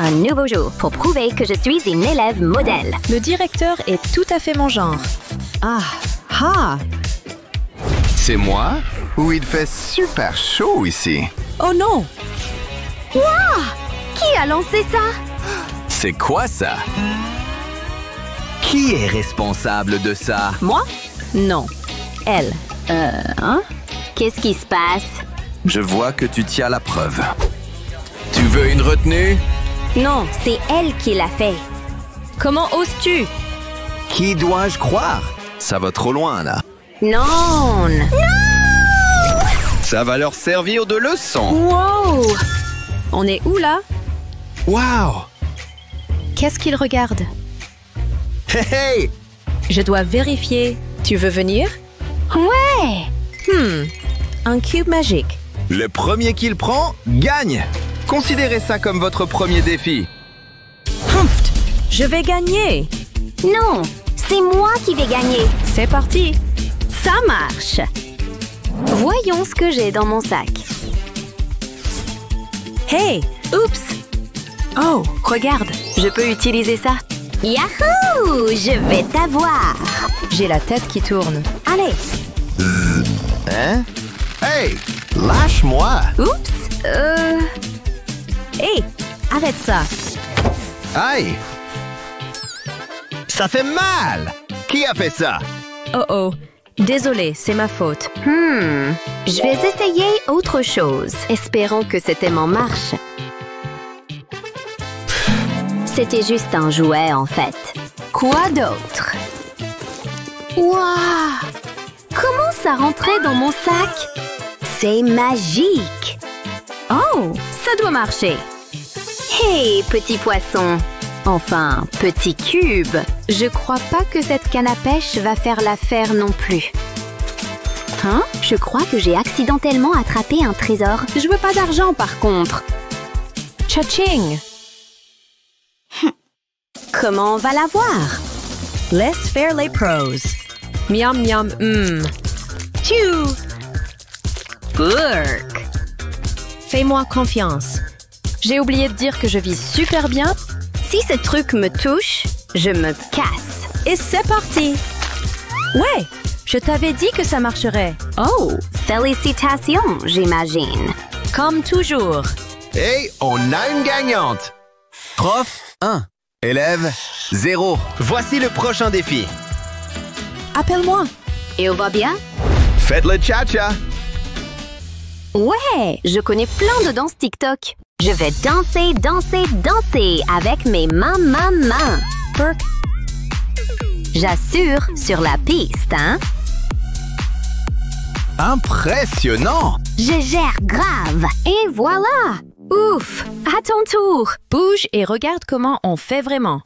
Un nouveau jour pour prouver que je suis une élève modèle. Le directeur est tout à fait mon genre. Ah, ah. C'est moi ou il fait super chaud ici? Oh non! Wow! Qui a lancé ça? C'est quoi ça? Qui est responsable de ça? Moi? Non. Elle. Qu'est-ce qui se passe? Je vois que tu tiens la preuve. Tu veux une retenue? Non, c'est elle qui l'a fait. Comment oses-tu? Qui dois-je croire? Ça va trop loin, là. Non! Ça va leur servir de leçon. Wow! On est où là? Wow! Qu'est-ce qu'il regarde? Hey, hey! Je dois vérifier. Tu veux venir? Ouais! Un cube magique. Le premier qu'il prend, gagne! Considérez ça comme votre premier défi. Humph! Je vais gagner! Non! C'est moi qui vais gagner! C'est parti! Ça marche! Voyons ce que j'ai dans mon sac. Hey! Oups! Oh, regarde! Je peux utiliser ça. Yahoo! Je vais t'avoir! J'ai la tête qui tourne. Allez! Hein? Hey! Lâche-moi! Oups! Hey! Arrête ça! Aïe! Ça fait mal! Qui a fait ça? Oh oh! Désolé, c'est ma faute. Je vais essayer autre chose. Espérons que cet aimant marche. C'était juste un jouet, en fait. Quoi d'autre? Waouh! Comment ça rentrait dans mon sac? C'est magique! Oh! Ça doit marcher! Hey, petit poisson! Enfin, petit cube! Je crois pas que cette canne à pêche va faire l'affaire non plus. Hein? Je crois que j'ai accidentellement attrapé un trésor. Je veux pas d'argent, par contre. Cha-ching! Comment on va l'avoir? Laisse faire les pros. Miam miam Tchou! Burk! Fais-moi confiance. J'ai oublié de dire que je vis super bien. Si ce truc me touche, je me casse. Et c'est parti! Ouais! Je t'avais dit que ça marcherait. Oh! Félicitations, j'imagine. Comme toujours. Et on a une gagnante! Prof, 1. Élève, 0. Voici le prochain défi. Appelle-moi. Et on va bien? Faites le cha-cha! Ouais! Je connais plein de danses TikTok. Je vais danser, danser, danser avec mes mains. Burk. J'assure, sur la piste, hein? Impressionnant! Je gère grave. Et voilà! Ouf! À ton tour! Bouge et regarde comment on fait vraiment.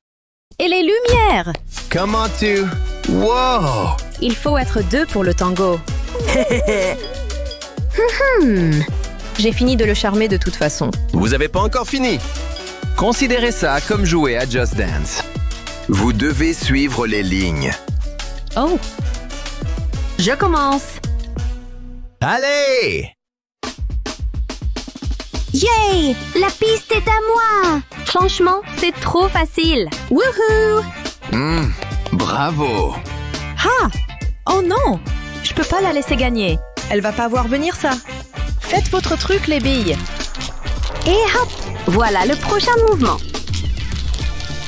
Et les lumières! Comment tu... Wow! Il faut être deux pour le tango. J'ai fini de le charmer de toute façon. Vous avez pas encore fini. Considérez ça comme jouer à Just Dance. Vous devez suivre les lignes. Oh! Je commence. Allez! Yay! La piste est à moi! Franchement, c'est trop facile. Wouhou! Bravo! Ah! Oh non! Je peux pas la laisser gagner. Elle va pas voir venir ça. Faites votre truc, les billes. Et hop! Voilà le prochain mouvement.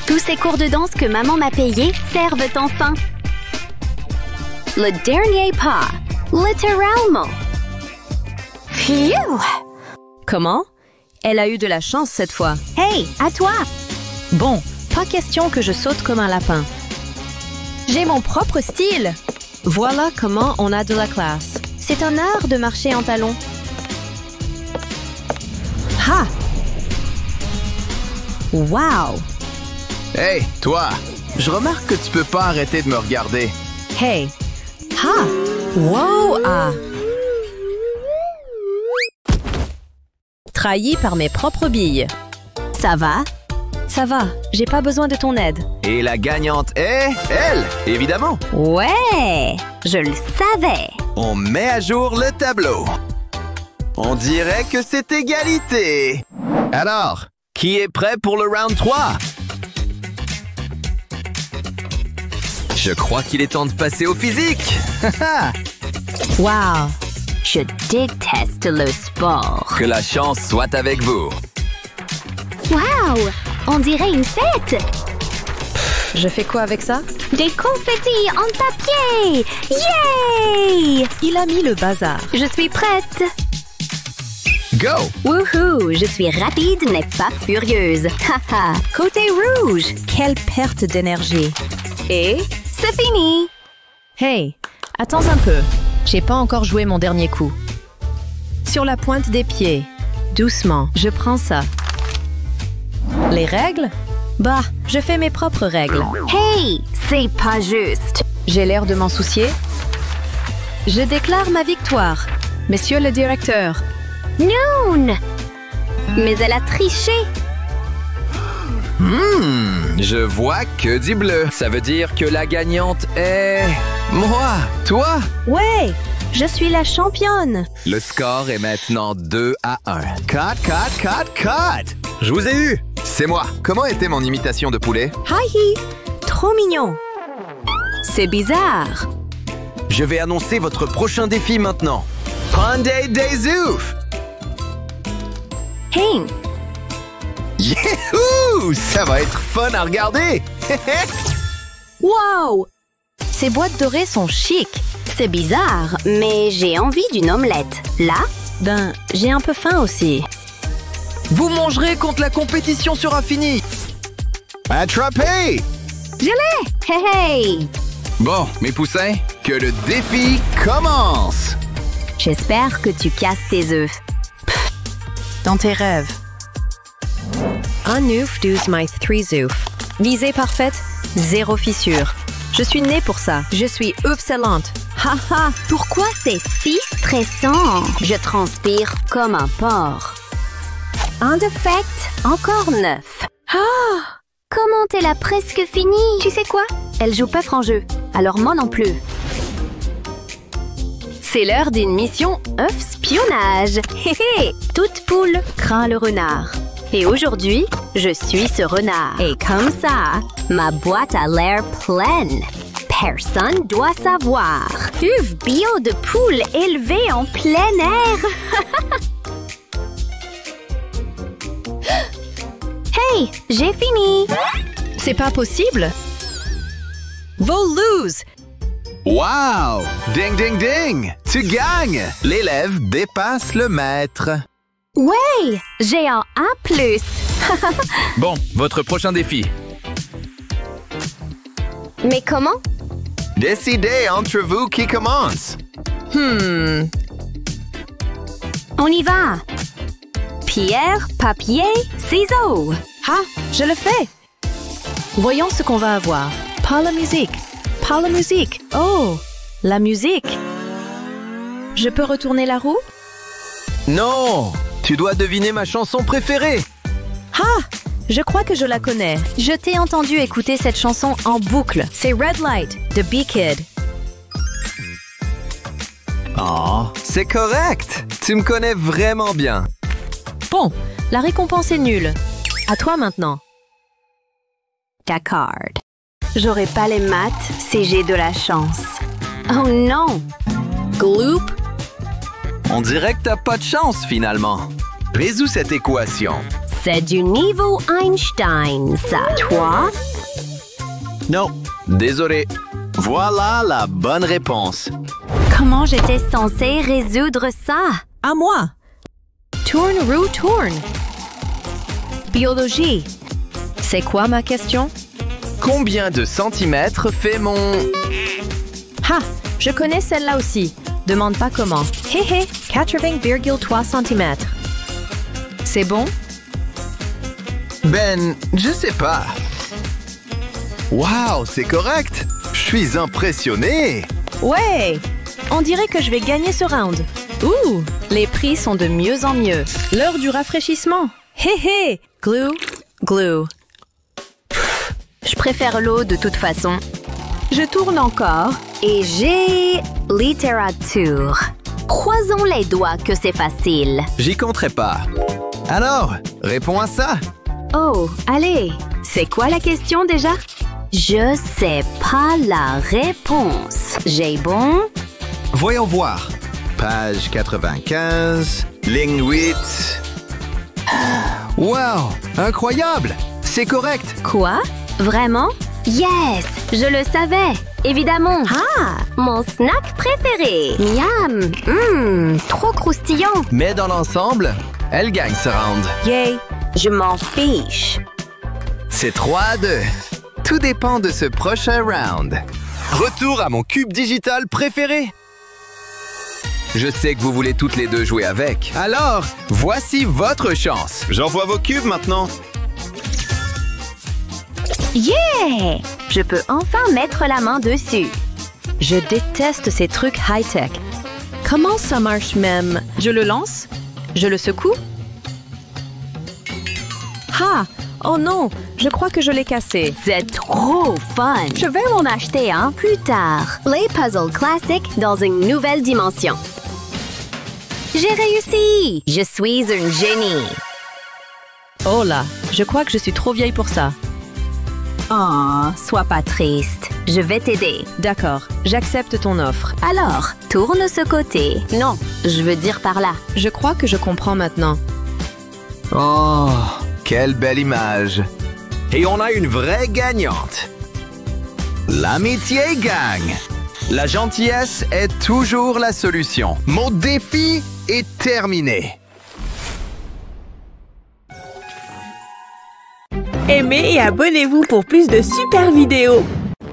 Tous ces cours de danse que maman m'a payés servent enfin. Le dernier pas. Littéralement. Phew! Comment? Elle a eu de la chance cette fois. Hey, à toi! Bon, pas question que je saute comme un lapin. J'ai mon propre style. Voilà comment on a de la classe. C'est un art de marcher en talons. Ha! Wow! Hey, toi! Je remarque que tu peux pas arrêter de me regarder. Hey! Ha! Wow! Ah! Trahi par mes propres billes. Ça va? Ça va, j'ai pas besoin de ton aide. Et la gagnante est... elle, évidemment! Ouais! Je le savais! On met à jour le tableau. On dirait que c'est égalité. Alors, Qui est prêt pour le round 3? Je crois qu'il est temps de passer au physique. Wow! Je déteste le sport. Que la chance soit avec vous. Wow! On dirait une fête! Je fais quoi avec ça? Des confettis en papier! Yay! Il a mis le bazar. Je suis prête! Go! Wouhou! Je suis rapide mais pas furieuse. Haha! Côté rouge! Quelle perte d'énergie. Et c'est fini! Hey, attends un peu. J'ai pas encore joué mon dernier coup. Sur la pointe des pieds. Doucement, je prends ça. Les règles? Bah, je fais mes propres règles. Hey! C'est pas juste! J'ai l'air de m'en soucier. Je déclare ma victoire. Monsieur le directeur. Non! Mais elle a triché! Je vois que du bleu. Ça veut dire que la gagnante est... moi! Toi? Ouais! Je suis la championne! Le score est maintenant 2-1. Cut! Je vous ai eu! C'est moi. Comment était mon imitation de poulet? Hi! Trop mignon! C'est bizarre. Je vais annoncer votre prochain défi maintenant. Hyundai Dayzouf! Hey! Youhou! Ça va être fun à regarder! Wow! Ces boîtes dorées sont chic. C'est bizarre, mais j'ai envie d'une omelette. Là? Ben, j'ai un peu faim aussi. Vous mangerez quand la compétition sera finie. Attrapé! Je l'ai! Hey hey! Bon, mes poussins, que le défi commence! J'espère que tu casses tes œufs. Dans tes rêves. Un œuf, 12 my 3 œufs. Visée parfaite, 0 fissure. Je suis née pour ça. Je suis excellente. Haha! Pourquoi c'est si stressant? Je transpire comme un porc. Un defect, encore 9. Ah! Comment elle a presque fini? Tu sais quoi? Elle joue pas franc jeu, alors moi non plus. C'est l'heure d'une mission œuf-spionnage. Hé hé! Toute poule craint le renard. Et aujourd'hui, je suis ce renard. Et comme ça, ma boîte a l'air pleine. Personne doit savoir. Œuf bio de poule élevée en plein air. Hey, j'ai fini. C'est pas possible. Vos lose. Wow! Ding, ding, ding! Tu gagnes! L'élève dépasse le maître. Ouais, j'ai un 1+. Bon, votre prochain défi. Mais comment? Décidez entre vous qui commence. On y va. Pierre, papier, ciseaux. Ah, je le fais. Voyons ce qu'on va avoir. Pas la musique. Pas la musique. Oh, la musique. Je peux retourner la roue? Non! Tu dois deviner ma chanson préférée. Ah, je crois que je la connais. Je t'ai entendu écouter cette chanson en boucle. C'est Red Light de B-Kid. Oh, c'est correct. Tu me connais vraiment bien. Bon, la récompense est nulle. À toi maintenant. D'accord. J'aurai pas les maths si j'ai de la chance. Oh non! Gloop! On dirait que t'as pas de chance finalement. Résous cette équation. C'est du niveau Einstein, ça. Toi? Non, désolé. Voilà la bonne réponse. Comment j'étais censée résoudre ça? À moi. Tourne, roue, tourne. Biologie. C'est quoi ma question? Combien de centimètres fait mon... Ah, je connais celle-là aussi. Demande pas comment. Hé hé, 80,3 cm. C'est bon? Ben, je sais pas. Wow, c'est correct. Je suis impressionné. Ouais! On dirait que je vais gagner ce round. Ouh! Les prix sont de mieux en mieux. L'heure du rafraîchissement. Hé hé! Glue, glue. Je préfère l'eau de toute façon. Je tourne encore et j'ai littérature. Croisons les doigts que c'est facile. J'y compterai pas. Alors, réponds à ça. Oh, allez, c'est quoi la question déjà? Je sais pas la réponse. J'ai bon? Voyons voir. Page 95, ligne 8. Wow, incroyable! C'est correct! Quoi? Vraiment? Yes! Je le savais! Évidemment! Ah! Mon snack préféré! Miam! Trop croustillant! Mais dans l'ensemble, elle gagne ce round. Yay! Je m'en fiche! C'est 3-2. Tout dépend de ce prochain round. Retour à mon cube digital préféré! Je sais que vous voulez toutes les deux jouer avec. Alors, voici votre chance. J'envoie vos cubes maintenant. Yeah! Je peux enfin mettre la main dessus. Je déteste ces trucs high-tech. Comment ça marche même? Je le lance? Je le secoue? Ah! Oh non! Je crois que je l'ai cassé. C'est trop fun! Je vais m'en acheter un plus tard. Les puzzles classiques dans une nouvelle dimension. J'ai réussi! Je suis un génie! Oh là! Je crois que je suis trop vieille pour ça. Oh, sois pas triste. Je vais t'aider. D'accord, j'accepte ton offre. Alors, tourne ce côté. Non, je veux dire par là. Je crois que je comprends maintenant. Oh, quelle belle image! Et on a une vraie gagnante! L'amitié gagne! La gentillesse est toujours la solution. Mon défi est terminé. Aimez et abonnez-vous pour plus de super vidéos.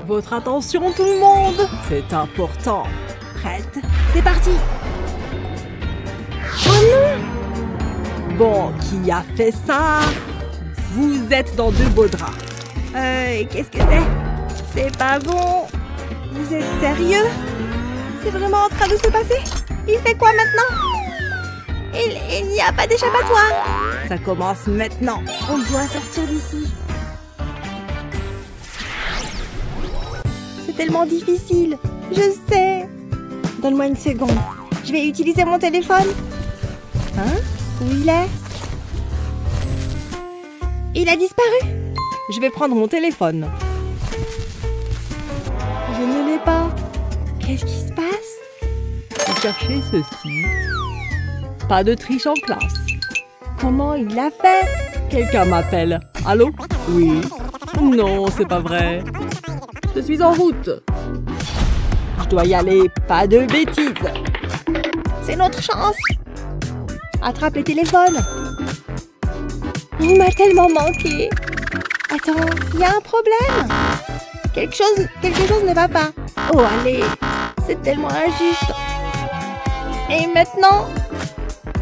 Votre attention tout le monde, c'est important. Prête? C'est parti. Oh non! Bon, qui a fait ça? Vous êtes dans de beaux draps. Qu'est-ce que c'est? C'est pas bon. Vous êtes sérieux? C'est vraiment en train de se passer? Il fait quoi maintenant? Il n'y a pas d'échappatoire. Ça commence maintenant. On doit sortir d'ici. C'est tellement difficile. Je sais. Donne-moi une seconde. Je vais utiliser mon téléphone. Hein? Où il est? Il a disparu. Je vais prendre mon téléphone. Je ne l'ai pas. Qu'est-ce qui se passe? Vous cherchez ceci. Pas de triche en classe. Comment il l'a fait? Quelqu'un m'appelle. Allô? Oui. Non, c'est pas vrai. Je suis en route. Je dois y aller. Pas de bêtises. C'est notre chance. Attrape les téléphones. Il m'a tellement manqué. Attends, il y a un problème. Quelque chose ne va pas. Oh, allez. C'est tellement injuste. Et maintenant?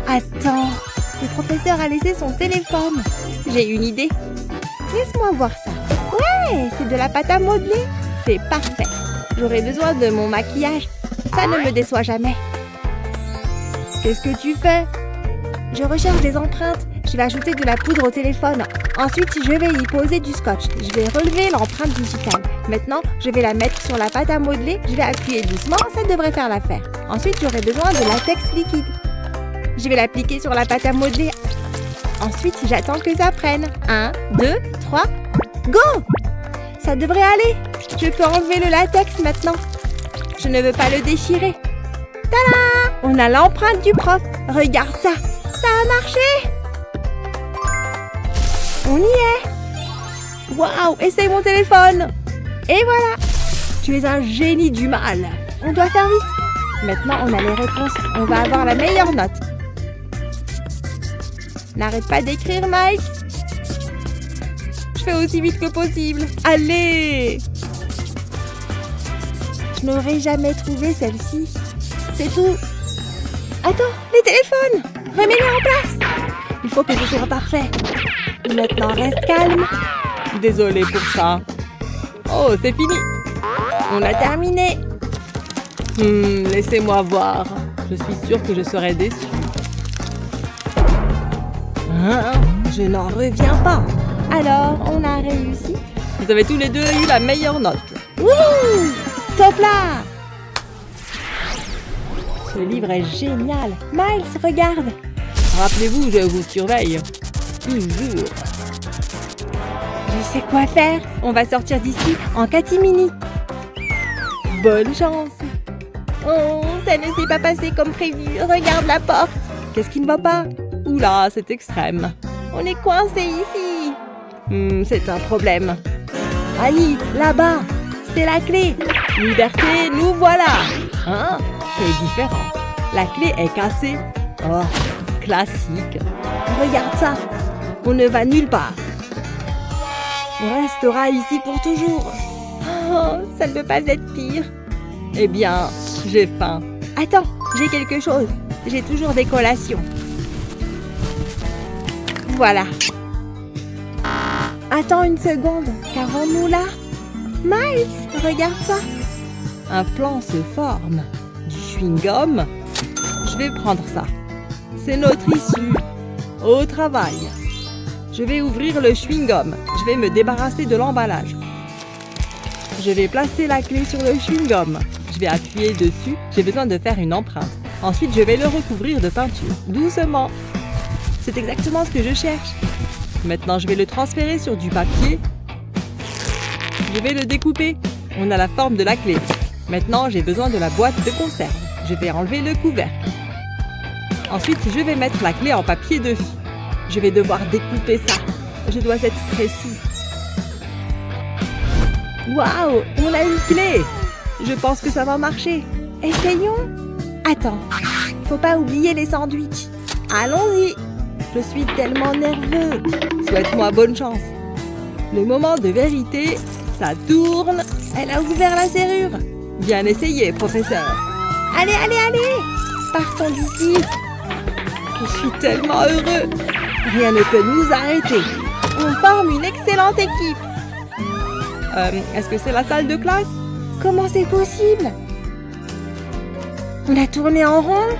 Attends, le professeur a laissé son téléphone. J'ai une idée. Laisse-moi voir ça. Ouais, c'est de la pâte à modeler. C'est parfait. J'aurai besoin de mon maquillage. Ça ne me déçoit jamais. Qu'est-ce que tu fais? Je recherche des empreintes. Je vais ajouter de la poudre au téléphone. Ensuite, je vais y poser du scotch. Je vais relever l'empreinte digitale. Maintenant, je vais la mettre sur la pâte à modeler. Je vais appuyer doucement, ça devrait faire l'affaire. Ensuite, j'aurai besoin de latex liquide. Je vais l'appliquer sur la pâte à modeler. Ensuite, j'attends que ça prenne. 1, 2, 3, go! Ça devrait aller. Je peux enlever le latex maintenant. Je ne veux pas le déchirer. Tada! On a l'empreinte du prof. Regarde ça. Ça a marché. On y est. Waouh! Essaye mon téléphone. Et voilà. Tu es un génie du mal. On doit faire vite. Maintenant, on a les réponses. On va avoir la meilleure note. N'arrête pas d'écrire, Mike. Je fais aussi vite que possible. Allez! Je n'aurais jamais trouvé celle-ci. C'est tout. Attends, les téléphones! Remets-les en place! Il faut que ce soit parfait. Maintenant, reste calme. Désolée pour ça. Oh, c'est fini. On a terminé. Laissez-moi voir. Je suis sûre que je serai déçue. Je n'en reviens pas. Alors, on a réussi. Vous avez tous les deux eu la meilleure note. Wouhou! Top là! Ce livre est génial. Miles, regarde. Rappelez-vous, je vous surveille. Toujours. sais quoi faire. On va sortir d'ici en catimini. Bonne chance. Oh, ça ne s'est pas passé comme prévu. Regarde la porte. Qu'est-ce qui ne va pas? Oula, c'est extrême. On est coincé ici. C'est un problème. Annie, là-bas. C'est la clé. Liberté, nous voilà. Hein? C'est différent. La clé est cassée. Oh, classique. Regarde ça. On ne va nulle part. On restera ici pour toujours. Oh, ça ne peut pas être pire. Eh bien, j'ai faim. Attends, j'ai quelque chose. J'ai toujours des collations. Voilà. Attends une seconde. Qu'avons-nous là? Miles, regarde ça. Un plan se forme. Du chewing-gum. Je vais prendre ça. C'est notre issue. Au travail. Je vais ouvrir le chewing-gum. Je vais me débarrasser de l'emballage. Je vais placer la clé sur le chewing-gum. Je vais appuyer dessus. J'ai besoin de faire une empreinte. Ensuite, je vais le recouvrir de peinture. Doucement. C'est exactement ce que je cherche. Maintenant, je vais le transférer sur du papier. Je vais le découper. On a la forme de la clé. Maintenant, j'ai besoin de la boîte de conserve. Je vais enlever le couvercle. Ensuite, je vais mettre la clé en papier dessus. Je vais devoir découper ça. Je dois être précis. Waouh, on a une clé. Je pense que ça va marcher. Essayons. Attends, faut pas oublier les sandwichs. Allons-y. Je suis tellement nerveux. Souhaite-moi bonne chance. Le moment de vérité, ça tourne. Elle a ouvert la serrure. Bien essayé, professeur. Allez, allez, allez. Partons d'ici. Je suis tellement heureux. Rien ne peut nous arrêter. On forme une excellente équipe. Est-ce que c'est la salle de classe? Comment c'est possible? On a tourné en rond?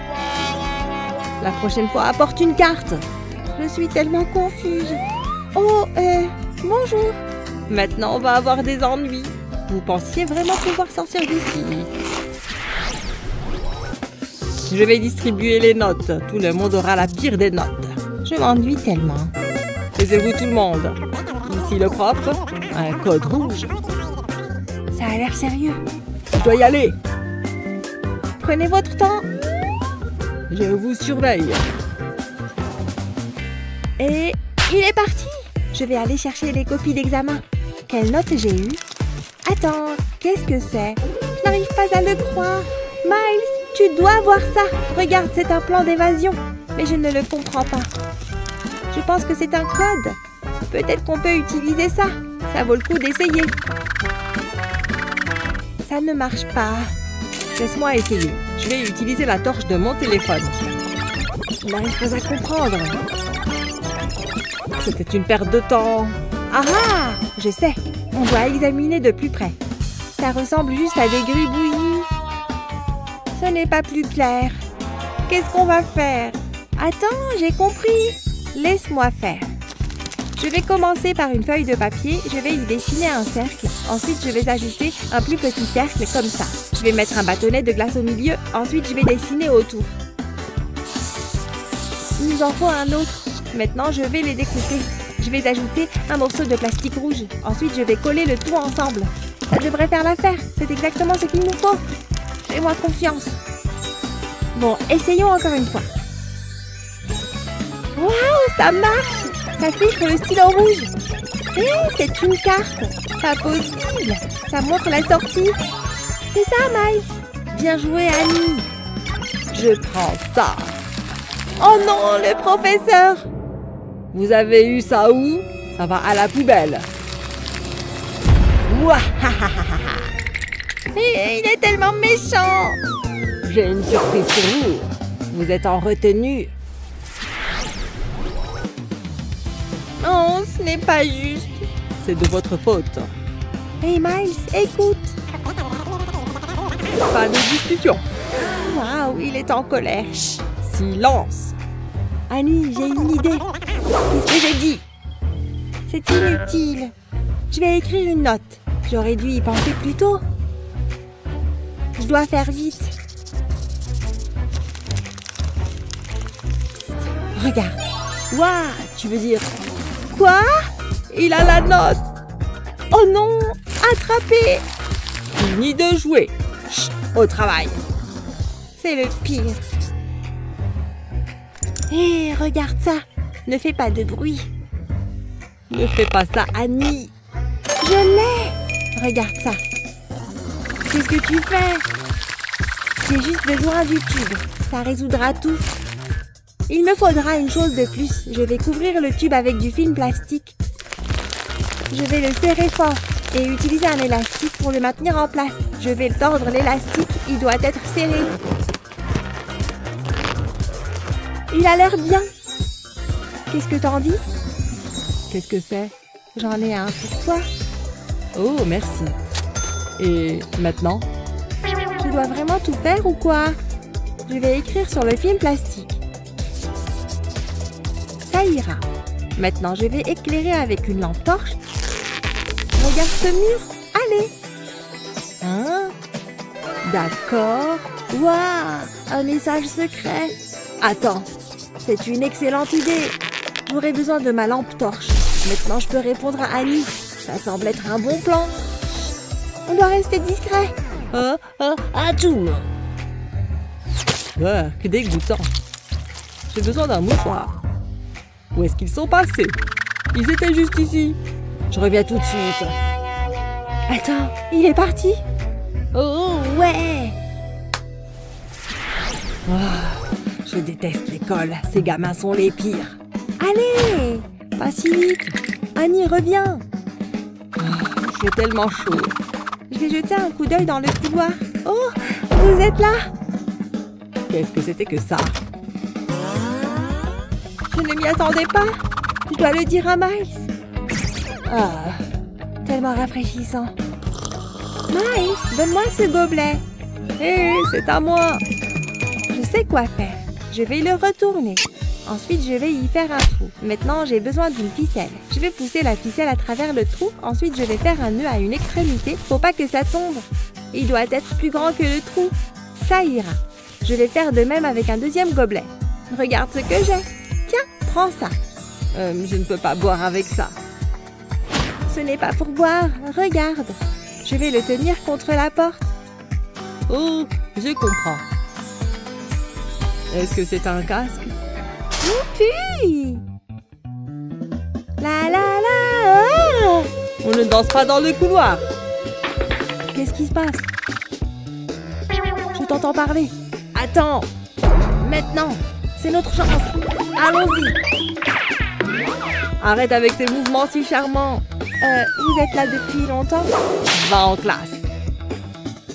La prochaine fois, apporte une carte. Je suis tellement confuse. Oh, bonjour. Maintenant, on va avoir des ennuis. Vous pensiez vraiment pouvoir sortir d'ici? Je vais distribuer les notes. Tout le monde aura la pire des notes. Je m'ennuie tellement. Taisez-vous tout le monde. Ici le prof. Un code rouge. Ça a l'air sérieux. Je dois y aller. Prenez votre temps. Je vous surveille. Et il est parti. Je vais aller chercher les copies d'examen. Quelle note j'ai eue? Attends, qu'est-ce que c'est? Je n'arrive pas à le croire. Miles, tu dois voir ça. Regarde, c'est un plan d'évasion. Mais je ne le comprends pas. Je pense que c'est un code. Peut-être qu'on peut utiliser ça. Ça vaut le coup d'essayer. Ça ne marche pas. Laisse-moi essayer. Je vais utiliser la torche de mon téléphone. Je n'arrive pas à comprendre. C'était une perte de temps. Ah ah! Je sais. On doit examiner de plus près. Ça ressemble juste à des gribouillis. Ce n'est pas plus clair. Qu'est-ce qu'on va faire? Attends, j'ai compris. Laisse-moi faire. Je vais commencer par une feuille de papier. Je vais y dessiner un cercle. Ensuite, je vais ajouter un plus petit cercle comme ça. Je vais mettre un bâtonnet de glace au milieu. Ensuite, je vais dessiner autour. Il nous en faut un autre. Maintenant, je vais les découper. Je vais ajouter un morceau de plastique rouge. Ensuite, je vais coller le tout ensemble. Ça devrait faire l'affaire. C'est exactement ce qu'il nous faut. Fais-moi confiance. Bon, essayons encore une fois. Waouh, ça marche! Ça filtre le stylo rouge. Hé, c'est une carte. Pas possible. Ça montre la sortie. C'est ça, Miles. Bien joué, Annie. Je prends ça. Oh non, le professeur. Vous avez eu ça où? Ça va à la poubelle. Ouahahaha. Il est tellement méchant. J'ai une surprise pour vous. Vous êtes en retenue. Oh, ce n'est pas juste. C'est de votre faute. Hey Miles, écoute. Pas de discussion. Waouh, il est en colère. Chut, silence. Annie, j'ai une idée. Qu'est-ce que j'ai dit? C'est inutile. Je vais écrire une note. J'aurais dû y penser plus tôt. Je dois faire vite. Psst, regarde. Waouh, tu veux dire... Quoi? Il a la note. Oh non! Attrapé! Fini de jouer. Chut, au travail. C'est le pire. Hé, regarde ça. Ne fais pas de bruit. Ne fais pas ça, Annie. Je l'ai. Regarde ça. Qu'est-ce que tu fais? J'ai juste besoin du tube. Ça résoudra tout. Il me faudra une chose de plus. Je vais couvrir le tube avec du film plastique. Je vais le serrer fort et utiliser un élastique pour le maintenir en place. Je vais tordre l'élastique. Il doit être serré. Il a l'air bien. Qu'est-ce que t'en dis? Qu'est-ce que c'est? J'en ai un pour toi. Oh, merci. Et maintenant? Je dois vraiment tout faire ou quoi? Je vais écrire sur le film plastique. Ça ira. Maintenant, je vais éclairer avec une lampe torche. Regarde ce mur. Allez. Hein? D'accord. Waouh! Un message secret. Attends. C'est une excellente idée. J'aurais besoin de ma lampe torche. Maintenant, je peux répondre à Annie. Ça semble être un bon plan. On doit rester discret. Atchoum! Que dégoûtant. J'ai besoin d'un mouchoir. Où est-ce qu'ils sont passés? Ils étaient juste ici. Je reviens tout de suite. Attends, il est parti? Oh, ouais! Je déteste l'école. Ces gamins sont les pires. Allez! Pas si vite. Annie, reviens. Il fait tellement chaud. Je vais jeter un coup d'œil dans le couloir. Oh, vous êtes là? Qu'est-ce que c'était que ça? Je ne m'y attendais pas. Je dois le dire à Miles. Ah, tellement rafraîchissant. Miles, donne-moi ce gobelet. Hé, c'est à moi. Je sais quoi faire. Je vais le retourner. Ensuite, je vais y faire un trou. Maintenant, j'ai besoin d'une ficelle. Je vais pousser la ficelle à travers le trou. Ensuite, je vais faire un nœud à une extrémité. Faut pas que ça tombe. Il doit être plus grand que le trou. Ça ira. Je vais faire de même avec un deuxième gobelet. Regarde ce que j'ai. Tiens, prends ça. Je ne peux pas boire avec ça. Ce n'est pas pour boire. Regarde. Je vais le tenir contre la porte. Oh, je comprends. Est-ce que c'est un casque? Youpi! La la la! Oh! On ne danse pas dans le couloir. Qu'est-ce qui se passe? Je t'entends parler. Attends. Maintenant. C'est notre chance. Allons-y. Arrête avec ces mouvements si charmants. Vous êtes là depuis longtemps? Va en classe.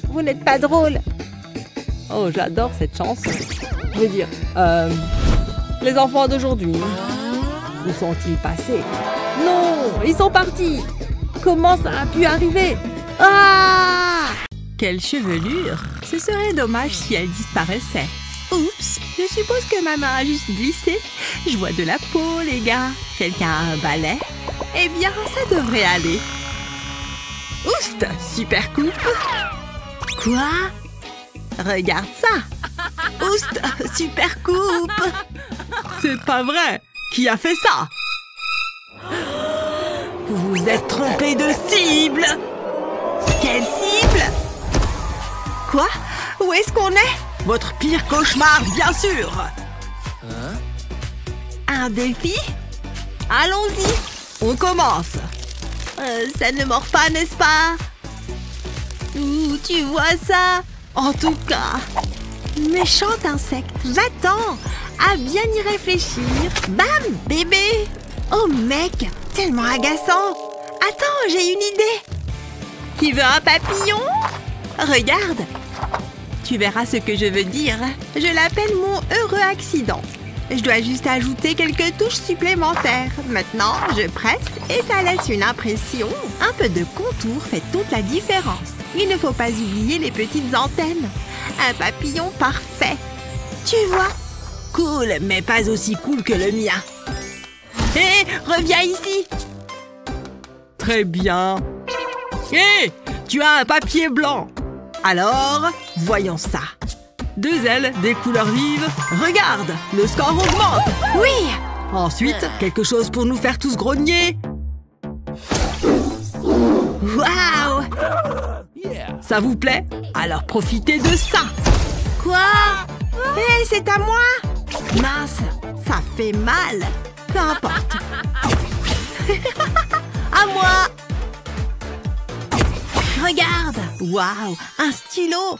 Vous n'êtes pas drôle. Oh, j'adore cette chanson. Je veux dire, les enfants d'aujourd'hui, où sont-ils passés? Non, ils sont partis. Comment ça a pu arriver? Ah! Quelle chevelure! Ce serait dommage si elle disparaissait. Oups, je suppose que ma main a juste glissé. Je vois de la peau, les gars. Quelqu'un a un balai? Eh bien, ça devrait aller. Oust, super coupe. Quoi? Regarde ça. Oust, super coupe. C'est pas vrai. Qui a fait ça? Vous vous êtes trompé de cible. Quelle cible? Quoi? Où est-ce qu'on est? Votre pire cauchemar, bien sûr. Un défi? Allons-y. On commence. Ça ne mord pas, n'est-ce pas? Ouh, tu vois ça? En tout cas, méchant insecte, va-t'en. À bien y réfléchir. Bam, bébé. Oh mec, tellement agaçant. Attends, j'ai une idée. Qui veut un papillon? Regarde. Tu verras ce que je veux dire. Je l'appelle mon heureux accident. Je dois juste ajouter quelques touches supplémentaires. Maintenant, je presse et ça laisse une impression. Un peu de contour fait toute la différence. Il ne faut pas oublier les petites antennes. Un papillon parfait. Tu vois? Cool, mais pas aussi cool que le mien. Hé, reviens ici. Très bien. Hé, tu as un papier blanc. Alors, voyons ça. 2 ailes, des couleurs vives. Regarde, le score augmente. Oui. Ensuite, quelque chose pour nous faire tous grogner. Waouh! Ça vous plaît? Alors profitez de ça! Quoi? Hé, c'est à moi! Mince, ça fait mal! Peu importe! À moi! Regarde! Waouh! Un stylo!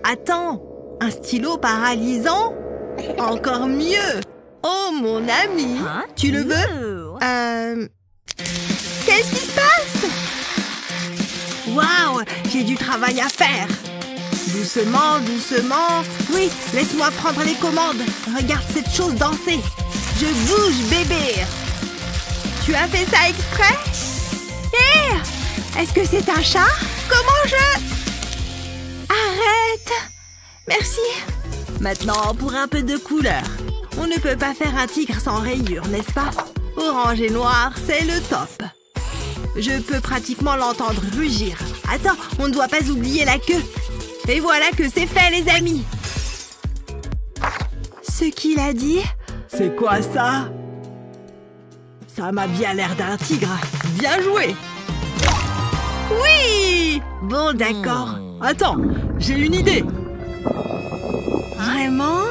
Attends! Un stylo paralysant? Encore mieux! Oh, mon ami! Tu le veux? Qu'est-ce qui se passe? Waouh! J'ai du travail à faire! Doucement, doucement! Oui, laisse-moi prendre les commandes! Regarde cette chose danser! Je bouge, bébé! Tu as fait ça exprès? Hé! Est-ce que c'est un chat? Comment je... Arrête! Merci! Maintenant, pour un peu de couleur. On ne peut pas faire un tigre sans rayures, n'est-ce pas? Orange et noir, c'est le top. Je peux pratiquement l'entendre rugir. Attends, on ne doit pas oublier la queue. Et voilà que c'est fait, les amis. Ce qu'il a dit... C'est quoi ça? Ça m'a bien l'air d'un tigre. Bien joué! Oui! Bon, d'accord. Attends, j'ai une idée. Vraiment?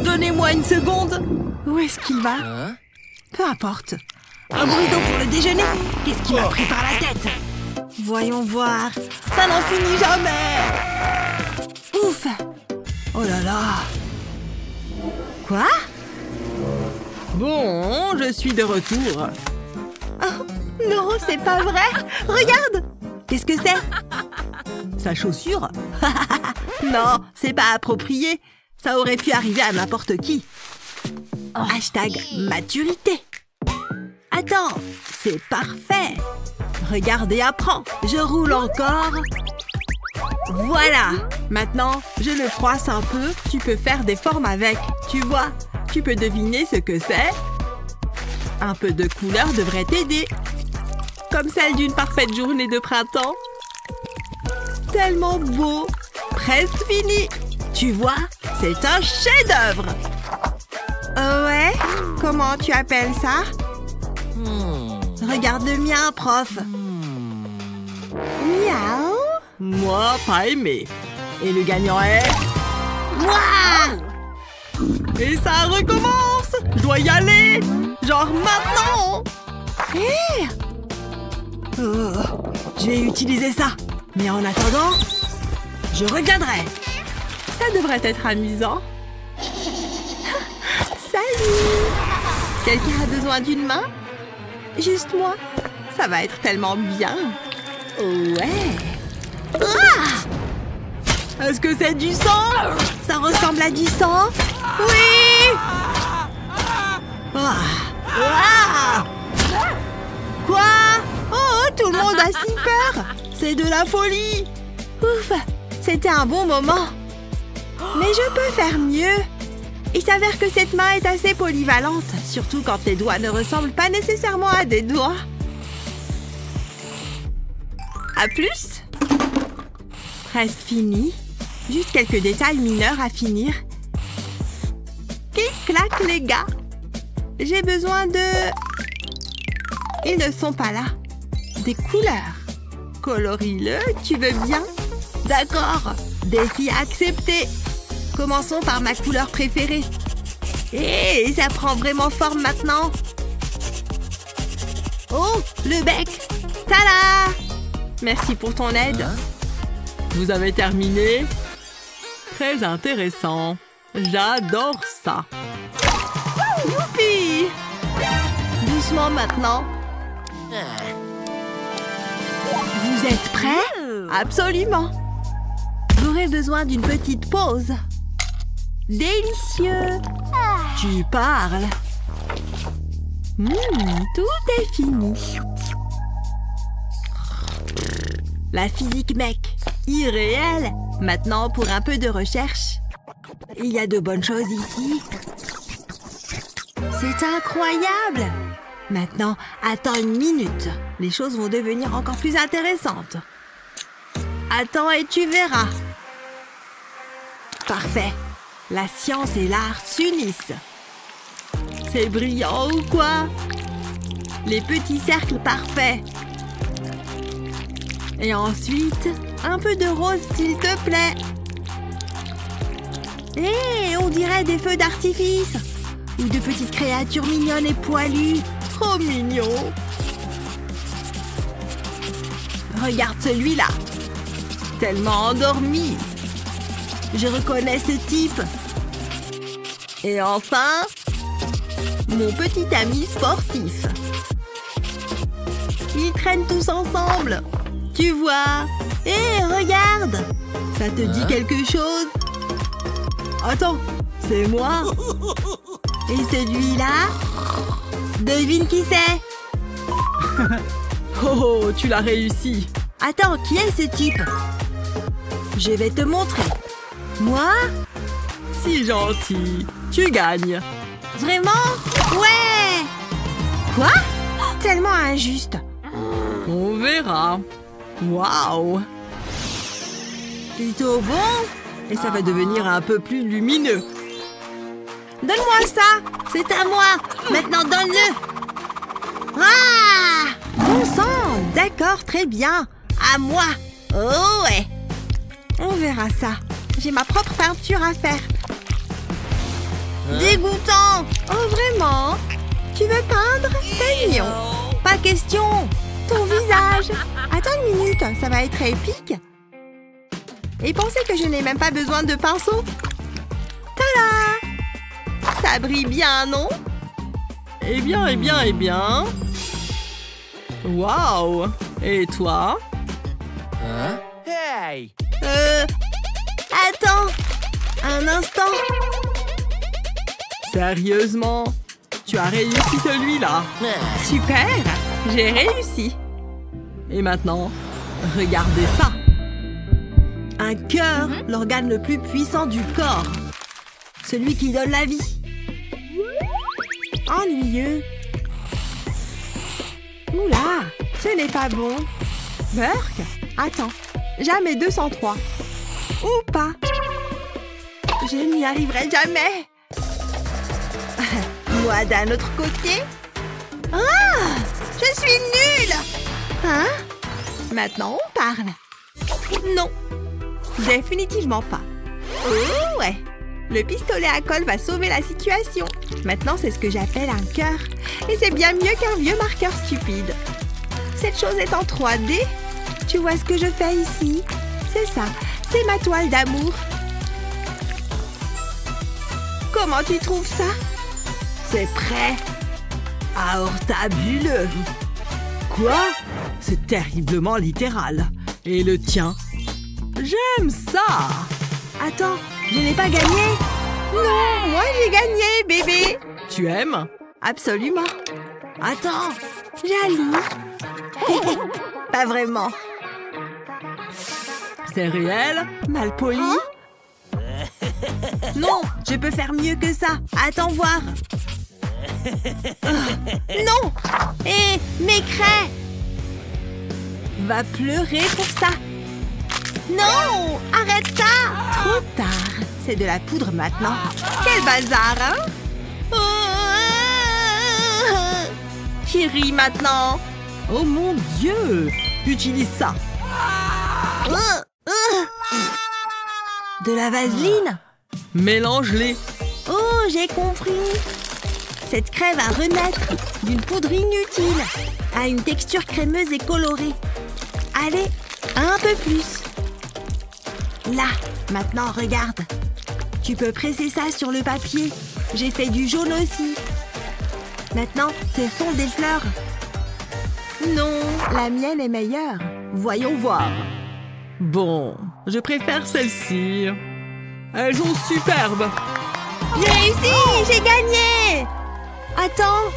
Donnez-moi une seconde. Où est-ce qu'il va? Peu importe. Un burrito pour le déjeuner? Qu'est-ce qui m'a pris par la tête? Voyons voir. Ça n'en finit jamais. Ouf! Oh là là! Quoi? Bon, je suis de retour. Oh, non, c'est pas vrai! Regarde! Qu'est-ce que c'est? Sa chaussure? Non, c'est pas approprié. Ça aurait pu arriver à n'importe qui. Hashtag maturité. Attends, c'est parfait. Regarde et apprends. Je roule encore. Voilà. Maintenant, je le froisse un peu. Tu peux faire des formes avec. Tu vois, tu peux deviner ce que c'est. Un peu de couleur devrait t'aider. Comme celle d'une parfaite journée de printemps. Tellement beau. Presque fini. Tu vois, c'est un chef-d'œuvre. Ouais? Comment tu appelles ça? Regarde le mien, prof. Miaou. Moi, pas aimé. Et le gagnant est... Moi! Et ça recommence. Je dois y aller. Genre maintenant. Hé! Oh, je vais utiliser ça. Mais en attendant, je reviendrai. Ça devrait être amusant. Salut! Quelqu'un a besoin d'une main? Juste moi. Ça va être tellement bien. Ouais. Ah! Est-ce que c'est du sang? Ça ressemble à du sang? Oui! Ah! Ah! Quoi? Oh, tout le monde a si peur! C'est de la folie! Ouf! C'était un bon moment. Mais je peux faire mieux. Il s'avère que cette main est assez polyvalente, surtout quand tes doigts ne ressemblent pas nécessairement à des doigts. À plus! Presque fini. Juste quelques détails mineurs à finir. Clic-clac, les gars. J'ai besoin de... Ils ne sont pas là. Des couleurs. Colorie-le, tu veux bien? D'accord. Défi accepté. Commençons par ma couleur préférée. Et ça prend vraiment forme maintenant. Oh, le bec. Tada! Merci pour ton aide. Vous avez terminé? Très intéressant. J'adore ça. Youpi! Doucement maintenant. Vous êtes prêts? Absolument. J'aurais besoin d'une petite pause. Délicieux. Tu parles. Tout est fini. La physique mec. Irréel. Maintenant, pour un peu de recherche. Il y a de bonnes choses ici. C'est incroyable. Maintenant, attends une minute. Les choses vont devenir encore plus intéressantes. Attends et tu verras. Parfait. La science et l'art s'unissent. C'est brillant ou quoi? Les petits cercles parfaits. Et ensuite, un peu de rose, s'il te plaît. Hé, on dirait des feux d'artifice. Ou de petites créatures mignonnes et poilues. Trop mignon. Regarde celui-là. Tellement endormi. Je reconnais ce type. Et enfin, mon petit ami sportif. Ils traînent tous ensemble. Tu vois? Hé, regarde! Ça te dit quelque chose? Attends, c'est moi. Et celui-là? Devine qui c'est? Oh, tu l'as réussi. Attends, qui est ce type? Je vais te montrer. Moi? Si gentil. Tu gagnes. Vraiment? Ouais! Quoi? Tellement injuste. On verra. Waouh! Plutôt bon? Et ça va devenir un peu plus lumineux. Donne-moi ça! C'est à moi! Maintenant, donne-le! Ah! Bon sang! D'accord, très bien. À moi! Oh ouais! On verra ça. J'ai ma propre peinture à faire. Dégoûtant! Oh vraiment? Tu veux peindre? C'est mignon. Pas question. Ton visage. Attends une minute, ça va être épique. Et pensez que je n'ai même pas besoin de pinceau. Tada! Ça brille bien, non? Eh bien, eh bien, eh bien. Waouh! Et toi? Hey! Attends! Un instant! Sérieusement? Tu as réussi celui-là. Super! J'ai réussi. Et maintenant, regardez ça. Un cœur, l'organe le plus puissant du corps. Celui qui donne la vie. Ennuyeux. Oula, ce n'est pas bon. Burke? Attends, jamais 203. Ou pas. Je n'y arriverai jamais. Moi d'un autre côté. Ah! Je suis nulle! Hein? Maintenant on parle. Non. Définitivement pas. Oh ouais. Le pistolet à colle va sauver la situation. Maintenant c'est ce que j'appelle un cœur. Et c'est bien mieux qu'un vieux marqueur stupide. Cette chose est en 3D. Tu vois ce que je fais ici? C'est ça. C'est ma toile d'amour. Comment tu trouves ça? C'est prêt. Aortabuleux. Quoi? C'est terriblement littéral. Et le tien? J'aime ça! Attends, je n'ai pas gagné. Non, moi j'ai gagné, bébé. Tu aimes? Absolument. Attends, jaloux. Pas vraiment. C'est réel? Mal poli. Non, je peux faire mieux que ça. Attends voir. Non. Hé, m'écrais. Va pleurer pour ça. Non, arrête ça. Trop tard. C'est de la poudre maintenant. Quel bazar, hein? Qui rit maintenant? Oh mon Dieu! Utilise ça! De la vaseline? Mélange-les! Oh, j'ai compris! Cette crème va renaître d'une poudre inutile à une texture crémeuse et colorée. Allez, un peu plus. Là, maintenant, regarde. Tu peux presser ça sur le papier. J'ai fait du jaune aussi. Maintenant, ce sont des fleurs. Non, la mienne est meilleure. Voyons voir. Bon, je préfère celle-ci. Elles sont superbes. J'ai réussi, j'ai gagné. Attends,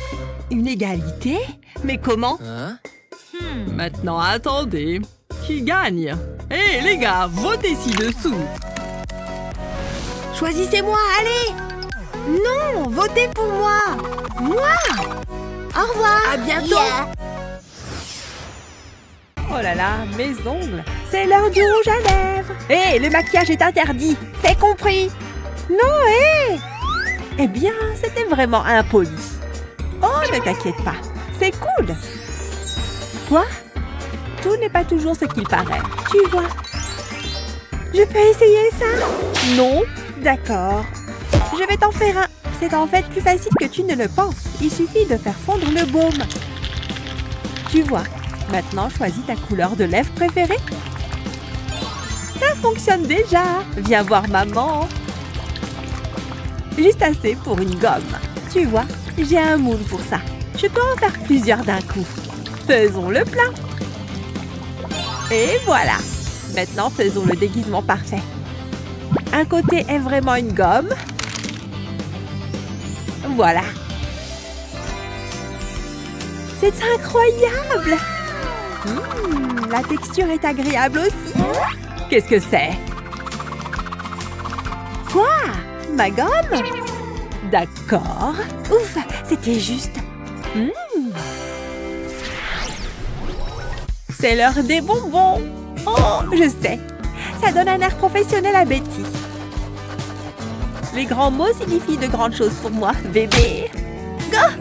une égalité? Mais comment? Maintenant, attendez. Qui gagne? Hé, les gars, votez ci-dessous. Choisissez-moi, allez. Non, votez pour moi. Moi. Au revoir. À bientôt. Oh là là, mes ongles. C'est l'heure du rouge à lèvres. Hé, le maquillage est interdit. C'est compris. Non, hé. Eh bien, c'était vraiment impoli. Oh, ne t'inquiète pas. C'est cool. Quoi? Tout n'est pas toujours ce qu'il paraît. Tu vois. Je peux essayer ça? Non? D'accord. Je vais t'en faire un. C'est en fait plus facile que tu ne le penses. Il suffit de faire fondre le baume. Tu vois. Maintenant, choisis ta couleur de lèvres préférée. Ça fonctionne déjà. Viens voir maman. Juste assez pour une gomme. Tu vois, j'ai un moule pour ça. Je peux en faire plusieurs d'un coup. Faisons le plein. Et voilà. Maintenant, faisons le déguisement parfait. Un côté est vraiment une gomme. Voilà. C'est incroyable. La texture est agréable aussi. Qu'est-ce que c'est? Quoi? Ma gomme? D'accord. Ouf, c'était juste. C'est l'heure des bonbons. Oh, je sais. Ça donne un air professionnel à Betty. Les grands mots signifient de grandes choses pour moi, bébé. Oh,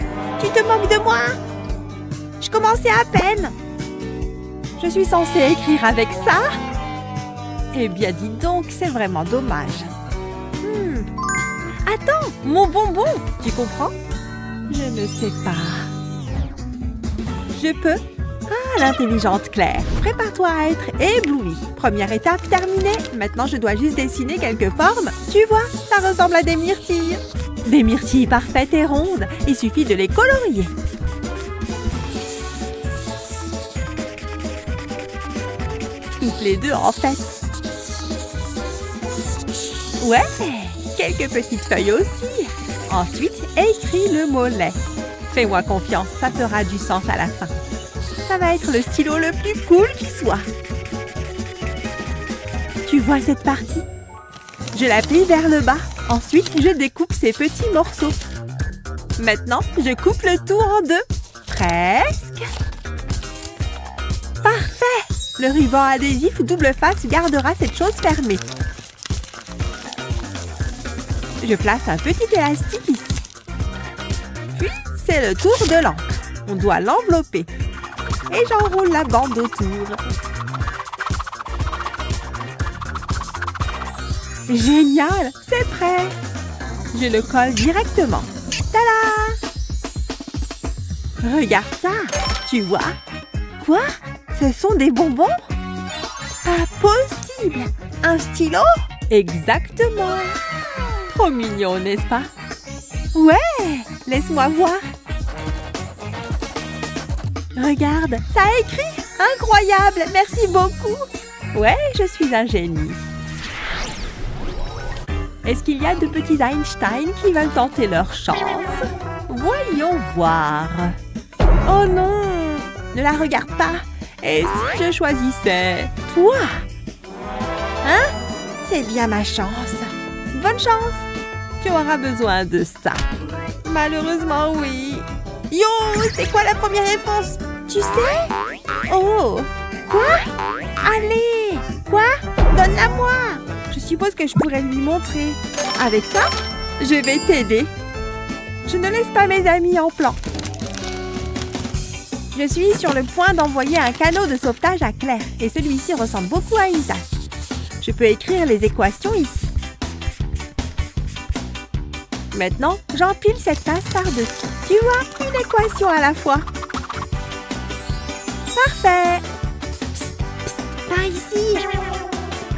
tu te moques de moi? Je commençais à peine. Je suis censée écrire avec ça? Eh bien, dis donc, c'est vraiment dommage. Attends, mon bonbon, tu comprends? Je ne sais pas. Je peux? Ah, l'intelligente Claire. Prépare-toi à être éblouie. Première étape terminée. Maintenant, je dois juste dessiner quelques formes. Tu vois, ça ressemble à des myrtilles. Des myrtilles parfaites et rondes. Il suffit de les colorier. Toutes les deux, en fait. Ouais, quelques petites feuilles aussi. Ensuite, écris le mot lait. Fais-moi confiance, ça fera du sens à la fin. Ça va être le stylo le plus cool qui soit. Tu vois cette partie? Je la plie vers le bas. Ensuite, je découpe ces petits morceaux. Maintenant, je coupe le tout en deux. Presque. Parfait! Le ruban adhésif double face gardera cette chose fermée. Je place un petit élastique ici. Puis, c'est le tour de l'encre. On doit l'envelopper. Et j'enroule la bande autour. Génial! C'est prêt! Je le colle directement. Tada! Regarde ça! Tu vois? Quoi? Ce sont des bonbons? Pas possible! Un stylo? Exactement! Trop mignon, n'est-ce pas? Ouais! Laisse-moi voir. Regarde, ça a écrit! Incroyable! Merci beaucoup! Ouais, je suis un génie. Est-ce qu'il y a de petits Einstein qui veulent tenter leur chance? Voyons voir. Oh non! Ne la regarde pas! Et si je choisissais toi? Hein? C'est bien ma chance. Bonne chance! Tu auras besoin de ça. Malheureusement, oui. Yo, c'est quoi la première réponse? Tu sais? Oh! Quoi? Allez! Quoi? Donne-la-moi! Je suppose que je pourrais lui montrer. Avec ça, je vais t'aider. Je ne laisse pas mes amis en plan. Je suis sur le point d'envoyer un canot de sauvetage à Claire. Et celui-ci ressemble beaucoup à une tasse. Je peux écrire les équations ici. Maintenant, j'empile cette tasse par-dessus. Tu vois, une équation à la fois. Parfait! Psst, psst, par ici.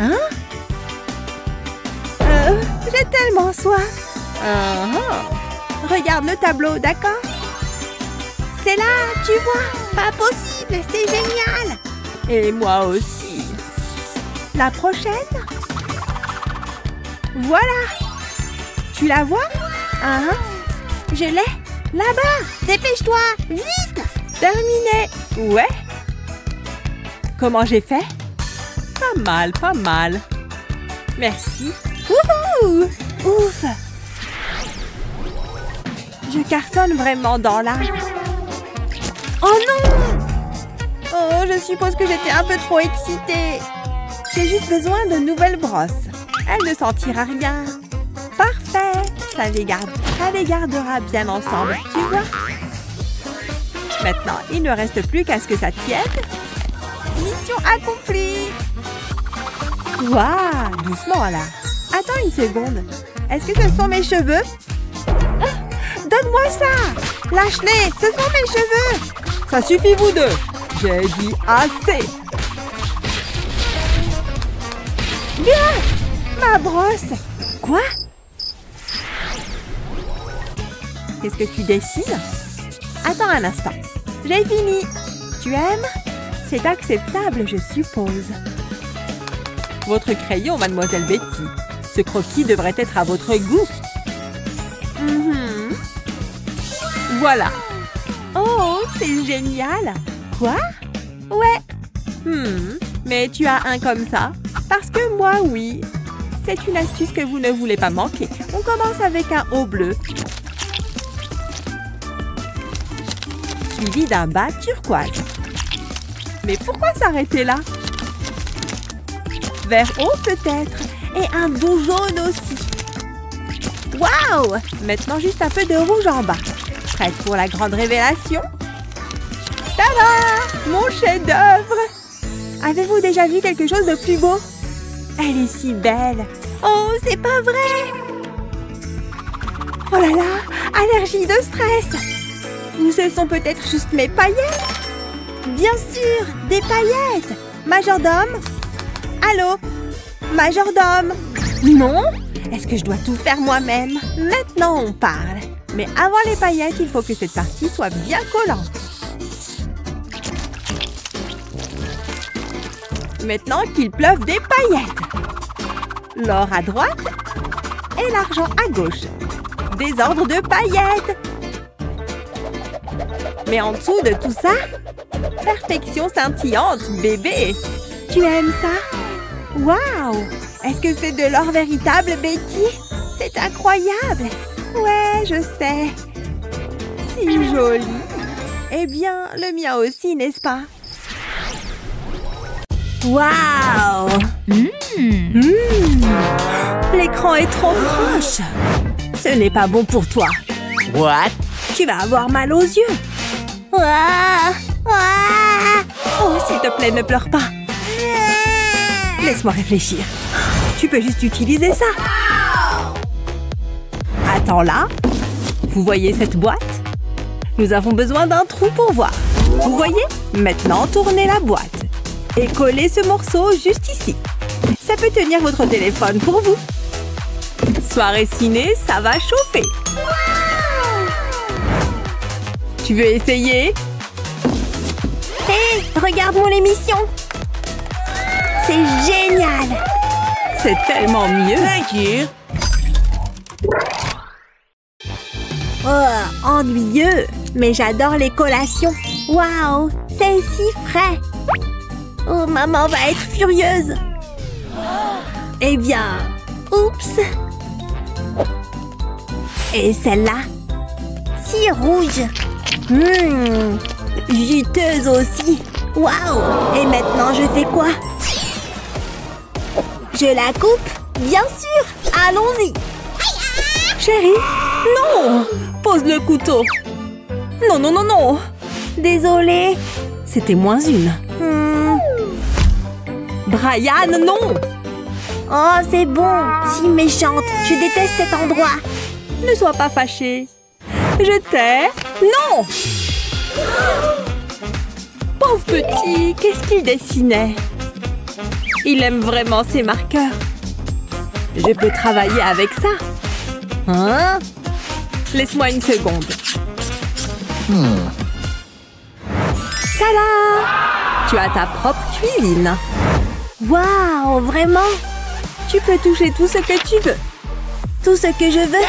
Hein? J'ai tellement soif. Regarde le tableau, d'accord? C'est là, tu vois? Pas possible, c'est génial! Et moi aussi. La prochaine? Voilà! Tu la vois? Je l'ai. Là-bas! Dépêche-toi! Vite! Terminé! Ouais! Comment j'ai fait? Pas mal, pas mal. Merci. Wouhou! Ouf! Je cartonne vraiment dans l'art. Oh non! Oh, je suppose que j'étais un peu trop excitée. J'ai juste besoin de nouvelles brosses. Elle ne sentira rien. Parfait! Ça les gardera bien ensemble, tu vois? Maintenant, il ne reste plus qu'à ce que ça tienne. Mission accomplie. Waouh, doucement là. Attends une seconde. Est-ce que ce sont mes cheveux? Donne-moi ça. Lâche-les, ce sont mes cheveux. Ça suffit vous deux. J'ai dit assez. Bien, ma brosse. Quoi? Qu'est-ce que tu dessines? Attends un instant. J'ai fini. Tu aimes? C'est acceptable, je suppose. Votre crayon, mademoiselle Betty. Ce croquis devrait être à votre goût. Voilà. Oh, c'est génial. Quoi? Ouais. Mais tu as un comme ça? Parce que moi, oui. C'est une astuce que vous ne voulez pas manquer. On commence avec un haut bleu. Suivi d'un bas turquoise. Mais pourquoi s'arrêter là? Vert haut peut-être. Et un doux jaune aussi. Waouh! Maintenant juste un peu de rouge en bas. Prête pour la grande révélation? Tada! Mon chef-d'œuvre! Avez-vous déjà vu quelque chose de plus beau? Elle est si belle. Oh, c'est pas vrai! Oh là là! Allergie de stress! Ou ce sont peut-être juste mes paillettes? Bien sûr! Des paillettes! Majordome? Allô? Majordome? Non? Est-ce que je dois tout faire moi-même? Maintenant, on parle. Mais avant les paillettes, il faut que cette partie soit bien collante. Maintenant qu'il pleuve des paillettes. L'or à droite et l'argent à gauche. Des ordres de paillettes. Mais en dessous de tout ça, perfection scintillante, bébé. Tu aimes ça? Waouh! Est-ce que c'est de l'or véritable, Betty? C'est incroyable! Ouais, je sais. Si joli. Eh bien, le mien aussi, n'est-ce pas? Waouh! L'écran est trop proche. Ce n'est pas bon pour toi. What? Tu vas avoir mal aux yeux. Ouah! Ouah! Oh, s'il te plaît, ne pleure pas. Laisse-moi réfléchir. Tu peux juste utiliser ça. Attends là. Vous voyez cette boîte? Nous avons besoin d'un trou pour voir. Vous voyez? Maintenant, tournez la boîte. Et collez ce morceau juste ici. Ça peut tenir votre téléphone pour vous. Soirée ciné, ça va chauffer. Tu veux essayer? Hé, regarde mon émission. C'est génial. C'est tellement mieux. Thank you. Oh, ennuyeux. Mais j'adore les collations. Waouh, c'est si frais. Oh, maman va être furieuse. Eh bien, oups. Et celle-là? Si rouge. Juteuse aussi. Waouh. Et maintenant, je fais quoi? Je la coupe? Bien sûr. Allons-y. Chérie, non. Pose le couteau. Non, non, non, non. Désolée. C'était moins une. Brian, non. Oh, c'est bon. Si méchante. Je déteste cet endroit. Ne sois pas fâchée. Je t'ai. Non. Pauvre petit, qu'est-ce qu'il dessinait? Il aime vraiment ses marqueurs. Je peux travailler avec ça. Hein? Laisse-moi une seconde. Tada! Tu as ta propre cuisine. Waouh, vraiment? Tu peux toucher tout ce que tu veux. Tout ce que je veux.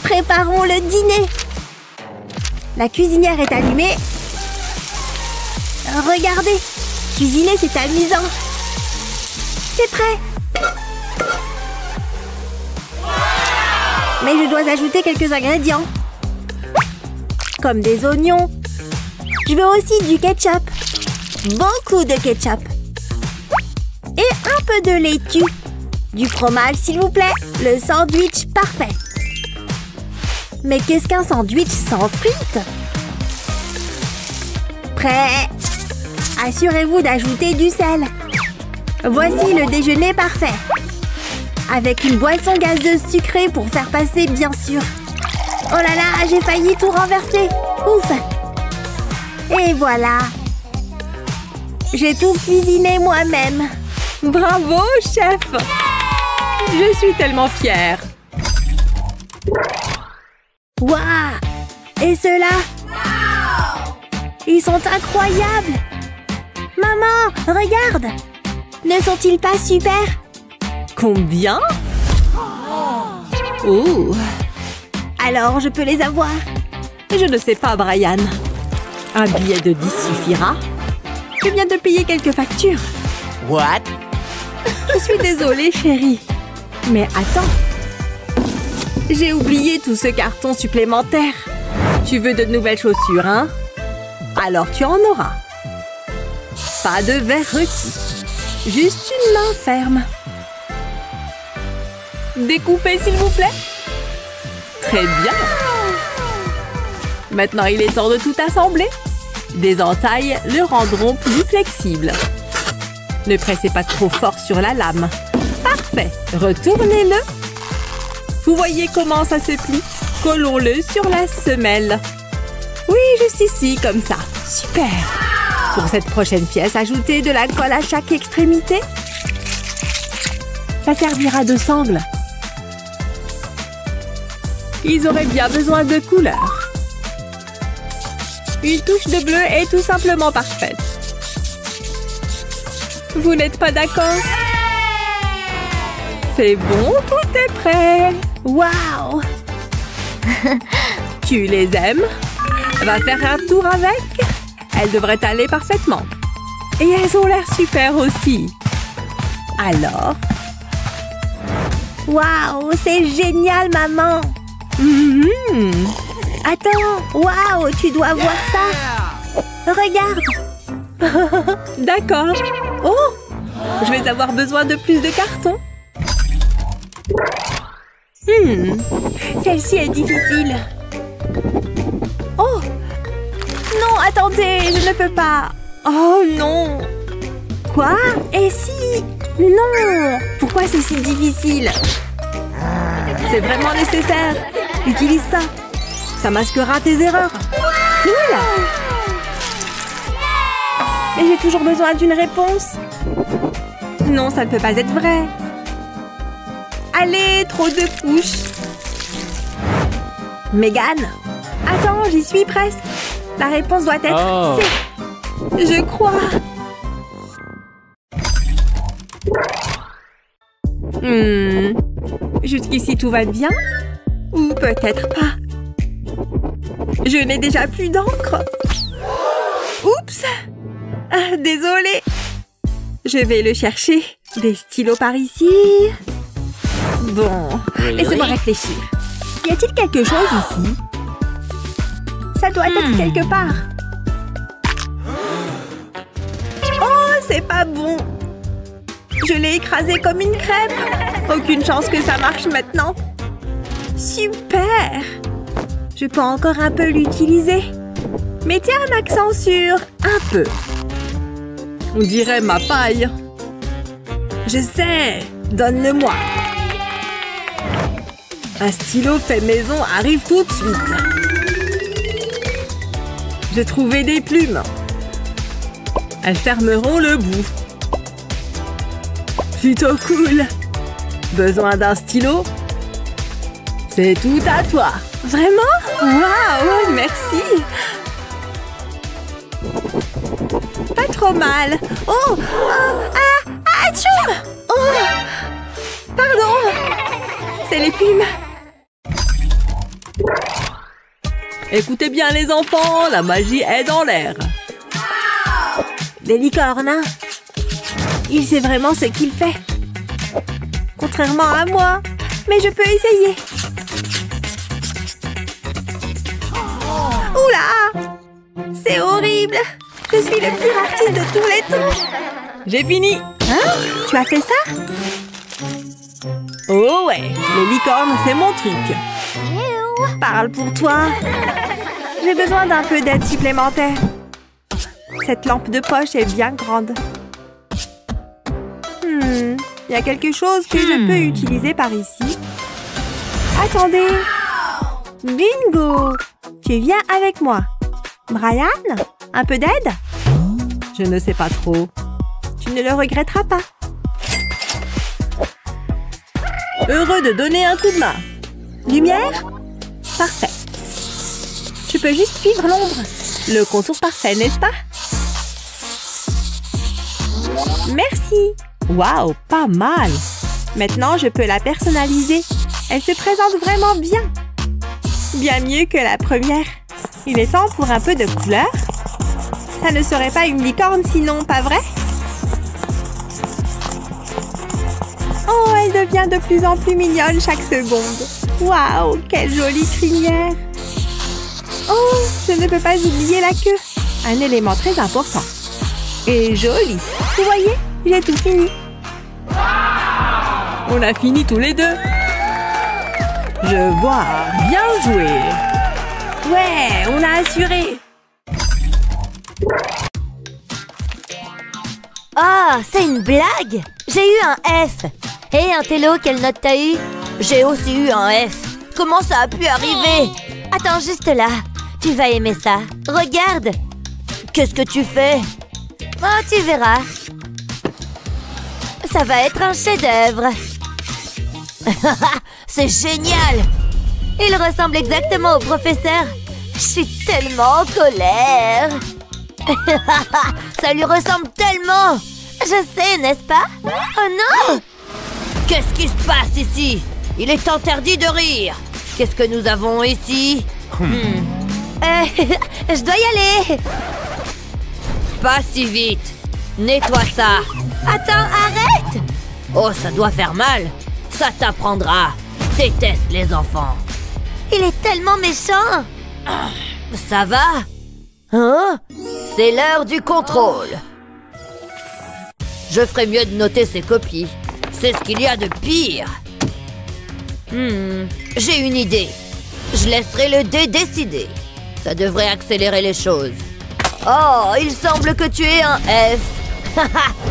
Préparons le dîner. La cuisinière est allumée. Regardez. Cuisiner, c'est amusant. C'est prêt. Mais je dois ajouter quelques ingrédients. Comme des oignons. Je veux aussi du ketchup. Beaucoup de ketchup. Et un peu de laitue. Du fromage, s'il vous plaît. Le sandwich parfait. Mais qu'est-ce qu'un sandwich sans frites? Prêt? Assurez-vous d'ajouter du sel. Voici le déjeuner parfait. Avec une boisson gazeuse sucrée pour faire passer, bien sûr. Oh là là, j'ai failli tout renverser. Ouf! Et voilà. J'ai tout cuisiné moi-même. Bravo, chef! Je suis tellement fière. Waouh! Et ceux-là? Ils sont incroyables! Maman, regarde! Ne sont-ils pas super? Combien? Oh! Alors, je peux les avoir? Je ne sais pas, Brian. Un billet de 10 suffira? Je viens de payer quelques factures. What? Je suis désolée, chérie. Mais attends. J'ai oublié tout ce carton supplémentaire. Tu veux de nouvelles chaussures, hein? Alors tu en auras. Pas de verre requis. Juste une main ferme. Découpez, s'il vous plaît. Très bien. Maintenant, il est temps de tout assembler. Des entailles le rendront plus flexible. Ne pressez pas trop fort sur la lame. Parfait. Retournez-le. Vous voyez comment ça se plie? Collons-le sur la semelle. Oui, juste ici, comme ça. Super. Pour cette prochaine pièce, ajoutez de la colle à chaque extrémité. Ça servira de sangle. Ils auraient bien besoin de couleurs. Une touche de bleu est tout simplement parfaite. Vous n'êtes pas d'accord? C'est bon, tout est prêt. Waouh! Tu les aimes? Va faire un tour avec. Elles devraient aller parfaitement. Et elles ont l'air super aussi. Alors? Waouh, c'est génial, maman! Attends, waouh, tu dois voir ça! Regarde! D'accord. Oh! Je vais avoir besoin de plus de carton. Celle-ci est difficile. Oh! Non, attendez, je ne peux pas. Oh non! Quoi? Et si? Non! Pourquoi c'est si difficile? C'est vraiment nécessaire. Utilise ça. Ça masquera tes erreurs. Cool! Mais j'ai toujours besoin d'une réponse. Non, ça ne peut pas être vrai. Allez, trop de couches. Mégane? Attends, j'y suis presque. La réponse doit être C. Je crois. Jusqu'ici, tout va bien? Ou peut-être pas. Je n'ai déjà plus d'encre. Oups! Ah, désolée. Je vais le chercher. Des stylos par ici. Bon, laissez-moi réfléchir. Y a-t-il quelque chose ici? Ça doit être quelque part. Oh, c'est pas bon. Je l'ai écrasé comme une crêpe. Aucune chance que ça marche maintenant. Super! Je peux encore un peu l'utiliser. Mettez un accent sur un peu. On dirait ma paille. Je sais. Donne-le-moi. Un stylo fait maison arrive tout de suite. J'ai trouvé des plumes. Elles fermeront le bout. Plutôt cool. Besoin d'un stylo? C'est tout à toi. Vraiment? Waouh, merci. Pas trop mal. Oh, atchoum! Oh, pardon. C'est les plumes. Écoutez bien les enfants, la magie est dans l'air. Des licornes, hein? Il sait vraiment ce qu'il fait. Contrairement à moi. Mais je peux essayer. Oula! C'est horrible. Je suis le pire artiste de tous les temps. J'ai fini. Hein? Tu as fait ça? Oh ouais, les licornes, c'est mon truc. Parle pour toi. J'ai besoin d'un peu d'aide supplémentaire. Cette lampe de poche est bien grande. Il y a quelque chose que je peux utiliser par ici. Attendez. Bingo! Tu viens avec moi. Brian, un peu d'aide? Je ne sais pas trop. Tu ne le regretteras pas. Heureux de donner un coup de main. Lumière? Parfait. Tu peux juste suivre l'ombre. Le contour parfait, n'est-ce pas? Merci. Waouh, pas mal. Maintenant, je peux la personnaliser. Elle se présente vraiment bien. Bien mieux que la première. Il est temps pour un peu de couleur. Ça ne serait pas une licorne sinon, pas vrai? Oh, elle devient de plus en plus mignonne chaque seconde. Waouh, quelle jolie crinière. Oh, je ne peux pas oublier la queue. Un élément très important. Et joli. Vous voyez, j'ai tout fini. On a fini tous les deux. Je vois. Bien joué. Ouais, on a assuré. Oh, c'est une blague! J'ai eu un F. Hé, Intello, quelle note t'as eu? J'ai aussi eu un F. Comment ça a pu arriver? Attends, juste là. Tu vas aimer ça. Regarde! Qu'est-ce que tu fais? Oh, tu verras. Ça va être un chef-d'œuvre. C'est génial! Il ressemble exactement au professeur. Je suis tellement en colère. Ça lui ressemble tellement. Je sais, n'est-ce pas? Oh non! Qu'est-ce qui se passe ici? Il est interdit de rire. Qu'est-ce que nous avons ici? Je dois y aller. Pas si vite. Nettoie ça. Attends, arrête! Oh, ça doit faire mal. Ça t'apprendra. Déteste les enfants. Il est tellement méchant. Ça va? Hein? C'est l'heure du contrôle. Je ferais mieux de noter ces copies. C'est ce qu'il y a de pire. J'ai une idée. Je laisserai le dé décider. Ça devrait accélérer les choses. Oh, il semble que tu es un F.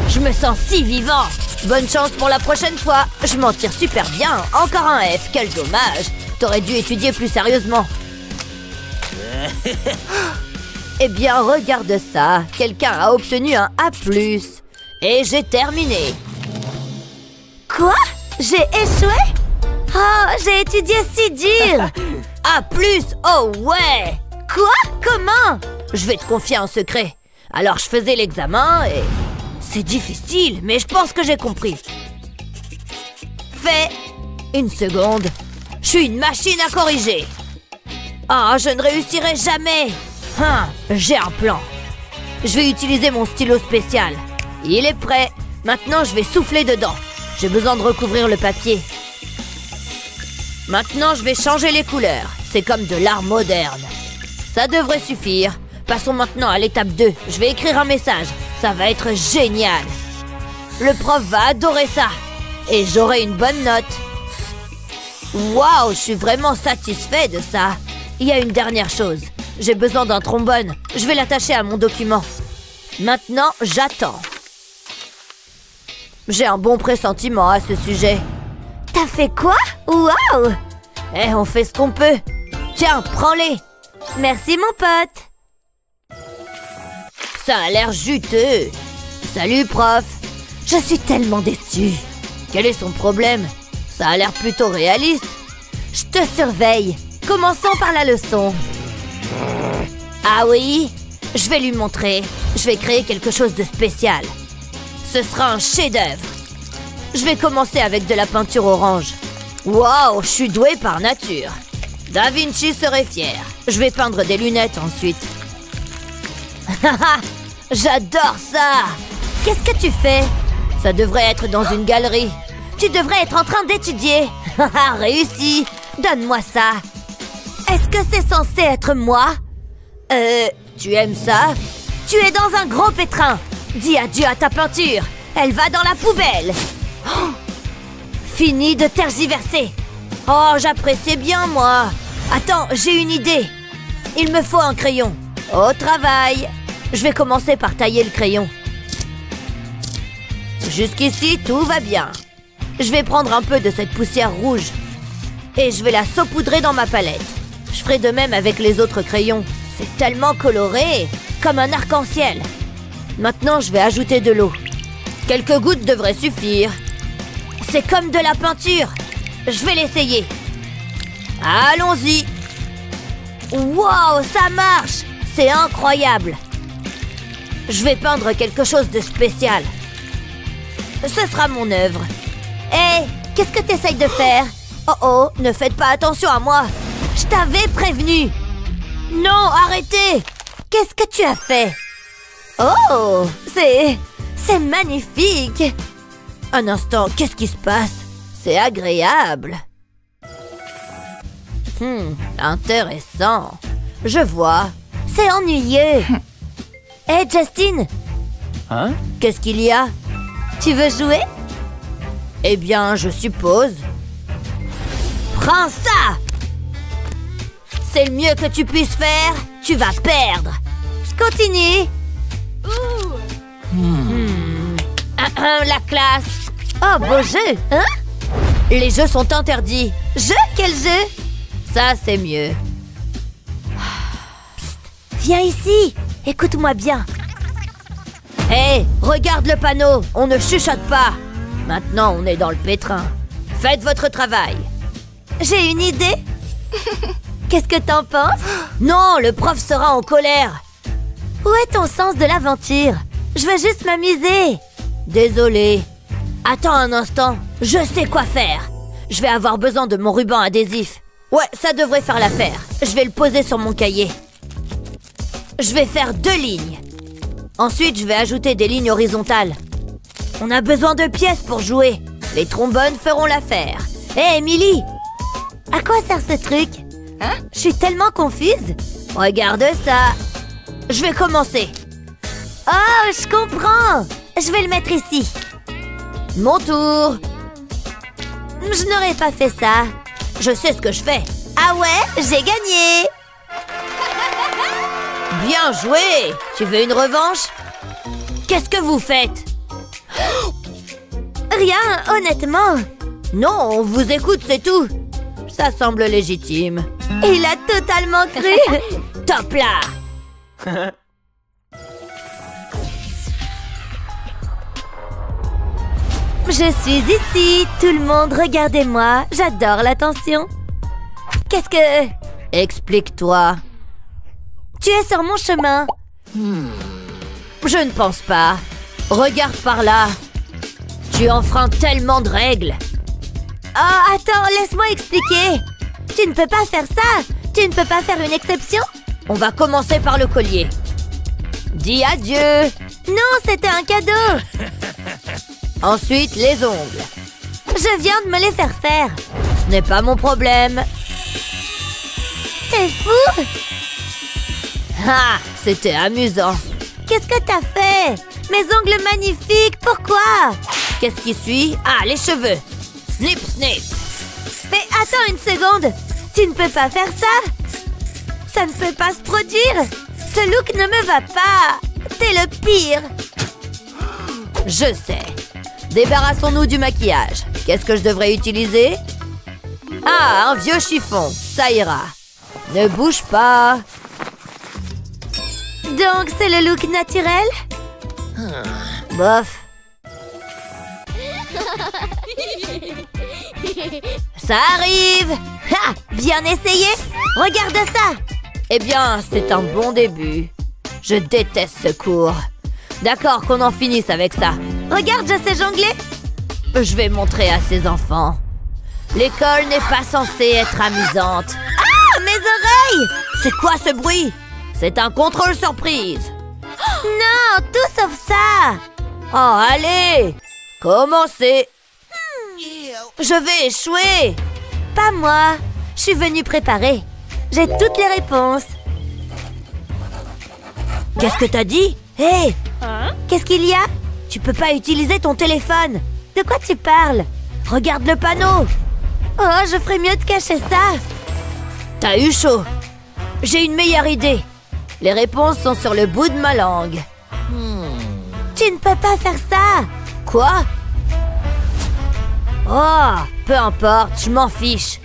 Je me sens si vivant. Bonne chance pour la prochaine fois. Je m'en tire super bien. Encore un F, quel dommage. T'aurais dû étudier plus sérieusement. Eh bien, regarde ça. Quelqu'un a obtenu un A+. Et j'ai terminé. Quoi? J'ai échoué? Oh, j'ai étudié si dur. A+, oh ouais. Quoi? Comment? Je vais te confier un secret. Alors, je faisais l'examen et... C'est difficile, mais je pense que j'ai compris. Fait. Une seconde. Je suis une machine à corriger. Ah, je ne réussirai jamais. J'ai un plan. Je vais utiliser mon stylo spécial. Il est prêt. Maintenant, je vais souffler dedans. J'ai besoin de recouvrir le papier. Maintenant, je vais changer les couleurs. C'est comme de l'art moderne. Ça devrait suffire. Passons maintenant à l'étape 2. Je vais écrire un message. Ça va être génial. Le prof va adorer ça. Et j'aurai une bonne note. Waouh, je suis vraiment satisfait de ça. Il y a une dernière chose. J'ai besoin d'un trombone. Je vais l'attacher à mon document. Maintenant, j'attends. J'ai un bon pressentiment à ce sujet. T'as fait quoi? Waouh! Eh, on fait ce qu'on peut. Tiens, prends-les. Merci, mon pote. Ça a l'air juteux. Salut, prof. Je suis tellement déçue. Quel est son problème? Ça a l'air plutôt réaliste. Je te surveille. Commençons par la leçon. Ah oui? Je vais lui montrer. Je vais créer quelque chose de spécial. Ce sera un chef-d'œuvre. Je vais commencer avec de la peinture orange. Waouh, je suis douée par nature. Da Vinci serait fier. Je vais peindre des lunettes ensuite. J'adore ça! Qu'est-ce que tu fais? Ça devrait être dans une galerie. Tu devrais être en train d'étudier. Réussi! Donne-moi ça. Est-ce que c'est censé être moi? Tu aimes ça? Tu es dans un gros pétrin. Dis adieu à ta peinture. Elle va dans la poubelle. Oh, fini de tergiverser. Oh, j'appréciais bien, moi. Attends, j'ai une idée. Il me faut un crayon. Au travail. Je vais commencer par tailler le crayon. Jusqu'ici, tout va bien. Je vais prendre un peu de cette poussière rouge et je vais la saupoudrer dans ma palette. Je ferai de même avec les autres crayons. C'est tellement coloré, comme un arc-en-ciel. Maintenant, je vais ajouter de l'eau. Quelques gouttes devraient suffire. C'est comme de la peinture. Je vais l'essayer. Allons-y. Wow, ça marche! C'est incroyable. Je vais peindre quelque chose de spécial. Ce sera mon œuvre. Hé, qu'est-ce que tu essayes de faire? Oh oh, ne faites pas attention à moi. Je t'avais prévenu. Non, arrêtez. Qu'est-ce que tu as fait? Oh, c'est magnifique. Un instant, qu'est-ce qui se passe? C'est agréable. Intéressant. Je vois. C'est ennuyeux. Hé, Justin. Hein? Qu'est-ce qu'il y a? Tu veux jouer? Eh bien, je suppose. Prends ça! C'est le mieux que tu puisses faire. Tu vas perdre. Je continue. La classe. Oh, beau jeu, hein? Les jeux sont interdits. Jeu? Quel jeu? Ça, c'est mieux. Psst, viens ici. Écoute-moi bien. Hé, regarde le panneau. On ne chuchote pas. Maintenant, on est dans le pétrin. Faites votre travail. J'ai une idée. Qu'est-ce que t'en penses? Non, le prof sera en colère. Où est ton sens de l'aventure? Je veux juste m'amuser. Désolé. Attends un instant. Je sais quoi faire. Je vais avoir besoin de mon ruban adhésif. Ouais, ça devrait faire l'affaire. Je vais le poser sur mon cahier. Je vais faire 2 lignes. Ensuite, je vais ajouter des lignes horizontales. On a besoin de pièces pour jouer. Les trombones feront l'affaire. Hé, Emily! À quoi sert ce truc? Hein? Je suis tellement confuse. Regarde ça. Je vais commencer. Oh, je comprends. Je vais le mettre ici. Mon tour. Je n'aurais pas fait ça. Je sais ce que je fais. Ah ouais, j'ai gagné. Bien joué. Tu veux une revanche? Qu'est-ce que vous faites? Rien, honnêtement. Non, on vous écoute, c'est tout. Ça semble légitime. Il a totalement cru. Top là. Je suis ici. Tout le monde, regardez-moi. J'adore l'attention. Qu'est-ce que... Explique-toi. Tu es sur mon chemin. Je ne pense pas. Regarde par là. Tu enfreins tellement de règles. Oh, attends, laisse-moi expliquer. Tu ne peux pas faire ça. Tu ne peux pas faire une exception. On va commencer par le collier. Dis adieu. Non, c'était un cadeau. Ensuite, les ongles. Je viens de me les faire faire. Ce n'est pas mon problème. C'est fou. Ah, c'était amusant. Qu'est-ce que t'as fait? Mes ongles magnifiques, pourquoi? Qu'est-ce qui suit? Ah, les cheveux. Snip, snip. Mais attends une seconde. Tu ne peux pas faire ça. Ça ne peut pas se produire. Ce look ne me va pas. T'es le pire. Je sais. Débarrassons-nous du maquillage. Qu'est-ce que je devrais utiliser? Ah, un vieux chiffon. Ça ira. Ne bouge pas. Donc, c'est le look naturel? Bof. Ça arrive. Ha! Bien essayé. Regarde ça. Eh bien, c'est un bon début. Je déteste ce cours. D'accord, qu'on en finisse avec ça. Regarde, je sais jongler. Je vais montrer à ces enfants. L'école n'est pas censée être amusante. Ah, mes oreilles! C'est quoi ce bruit? C'est un contrôle surprise. Non, tout sauf ça. Oh, allez. Commencez. Je vais échouer. Pas moi. Je suis venue préparer. J'ai toutes les réponses. Qu'est-ce que t'as dit? Hé! Hey, qu'est-ce qu'il y a? Tu peux pas utiliser ton téléphone. De quoi tu parles? Regarde le panneau. Oh, je ferais mieux de cacher ça. T'as eu chaud. J'ai une meilleure idée. Les réponses sont sur le bout de ma langue. Tu ne peux pas faire ça. Quoi? Oh, peu importe, je m'en fiche.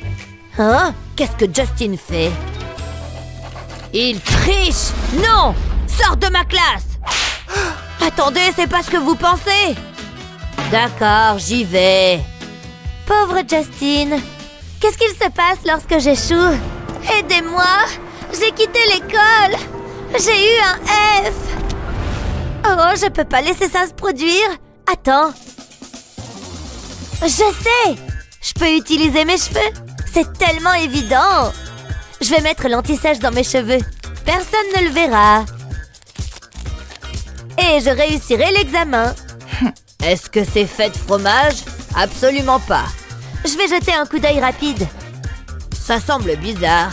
Hein? Qu'est-ce que Justin fait? Il triche! Non! Sors de ma classe! Attendez, c'est pas ce que vous pensez! D'accord, j'y vais. Pauvre Justin. Qu'est-ce qu'il se passe lorsque j'échoue? Aidez-moi! J'ai quitté l'école! J'ai eu un F! Oh, je peux pas laisser ça se produire! Attends! Je sais! Je peux utiliser mes cheveux! C'est tellement évident! Je vais mettre l'anti-sèche dans mes cheveux. Personne ne le verra. Et je réussirai l'examen. Est-ce que c'est fait de fromage? Absolument pas. Je vais jeter un coup d'œil rapide. Ça semble bizarre.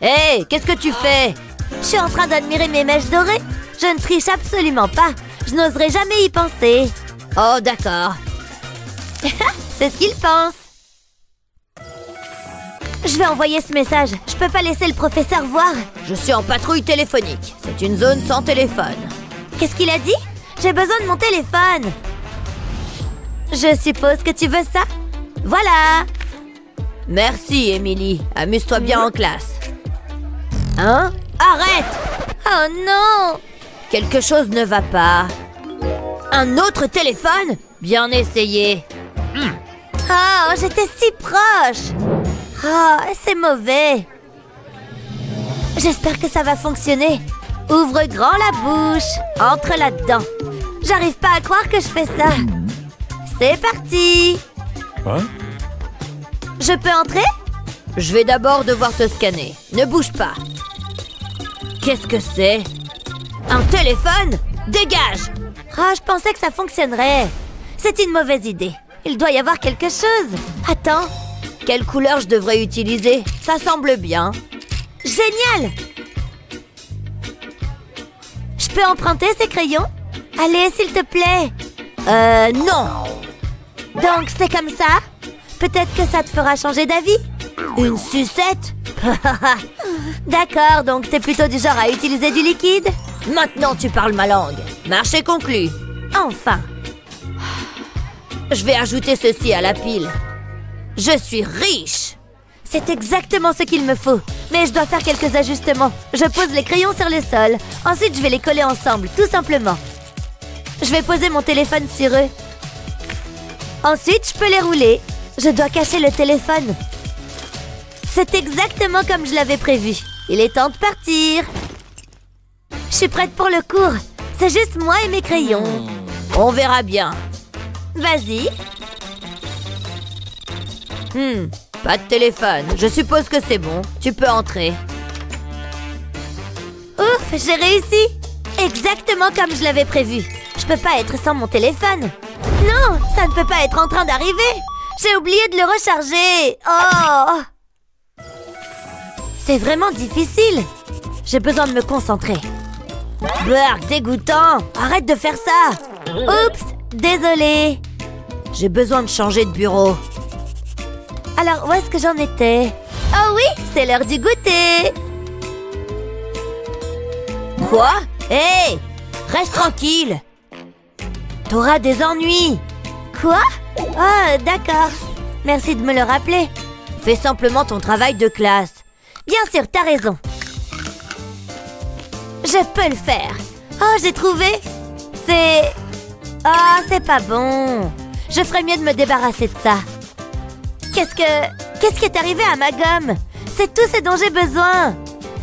Hé, qu'est-ce que tu fais? Je suis en train d'admirer mes mèches dorées. Je ne triche absolument pas. Je n'oserais jamais y penser. Oh, d'accord. C'est ce qu'il pense. Je vais envoyer ce message. Je peux pas laisser le professeur voir. Je suis en patrouille téléphonique. C'est une zone sans téléphone. Qu'est-ce qu'il a dit? J'ai besoin de mon téléphone. Je suppose que tu veux ça? Voilà. Merci, Emily. Amuse-toi bien en classe. Hein? Arrête! Oh non! Quelque chose ne va pas. Un autre téléphone? Bien essayé. Oh, j'étais si proche. Oh, c'est mauvais. J'espère que ça va fonctionner. Ouvre grand la bouche. Entre là-dedans. J'arrive pas à croire que je fais ça. C'est parti. Hein? Je peux entrer? Je vais d'abord devoir te scanner. Ne bouge pas. Qu'est-ce que c'est? Un téléphone? Dégage! Ah, je pensais que ça fonctionnerait. C'est une mauvaise idée. Il doit y avoir quelque chose. Attends. Quelle couleur je devrais utiliser? Ça semble bien. Génial! Je peux emprunter ces crayons? Allez, s'il te plaît. Non. Donc, c'est comme ça? Peut-être que ça te fera changer d'avis? Une sucette? D'accord, donc t'es plutôt du genre à utiliser du liquide? Maintenant, tu parles ma langue. Marché conclu. Enfin. Je vais ajouter ceci à la pile. Je suis riche. C'est exactement ce qu'il me faut. Mais je dois faire quelques ajustements. Je pose les crayons sur le sol. Ensuite, je vais les coller ensemble, tout simplement. Je vais poser mon téléphone sur eux. Ensuite, je peux les rouler. Je dois cacher le téléphone. C'est exactement comme je l'avais prévu. Il est temps de partir. Je suis prête pour le cours. C'est juste moi et mes crayons. On verra bien. Vas-y. Pas de téléphone. Je suppose que c'est bon. Tu peux entrer. Ouf, j'ai réussi. Exactement comme je l'avais prévu. Je peux pas être sans mon téléphone. Non, ça ne peut pas être en train d'arriver. J'ai oublié de le recharger. Oh! C'est vraiment difficile. J'ai besoin de me concentrer. Burk, dégoûtant. Arrête de faire ça. Oups, désolée. J'ai besoin de changer de bureau. Alors, où est-ce que j'en étais? Oh oui, c'est l'heure du goûter. Quoi? Hé! Reste tranquille. T'auras des ennuis. Quoi? Oh, d'accord. Merci de me le rappeler. Fais simplement ton travail de classe. Bien sûr, t'as raison. Je peux le faire. Oh, j'ai trouvé. C'est... Oh, c'est pas bon. Je ferais mieux de me débarrasser de ça. Qu'est-ce qui est arrivé à ma gomme? C'est tout ce dont j'ai besoin.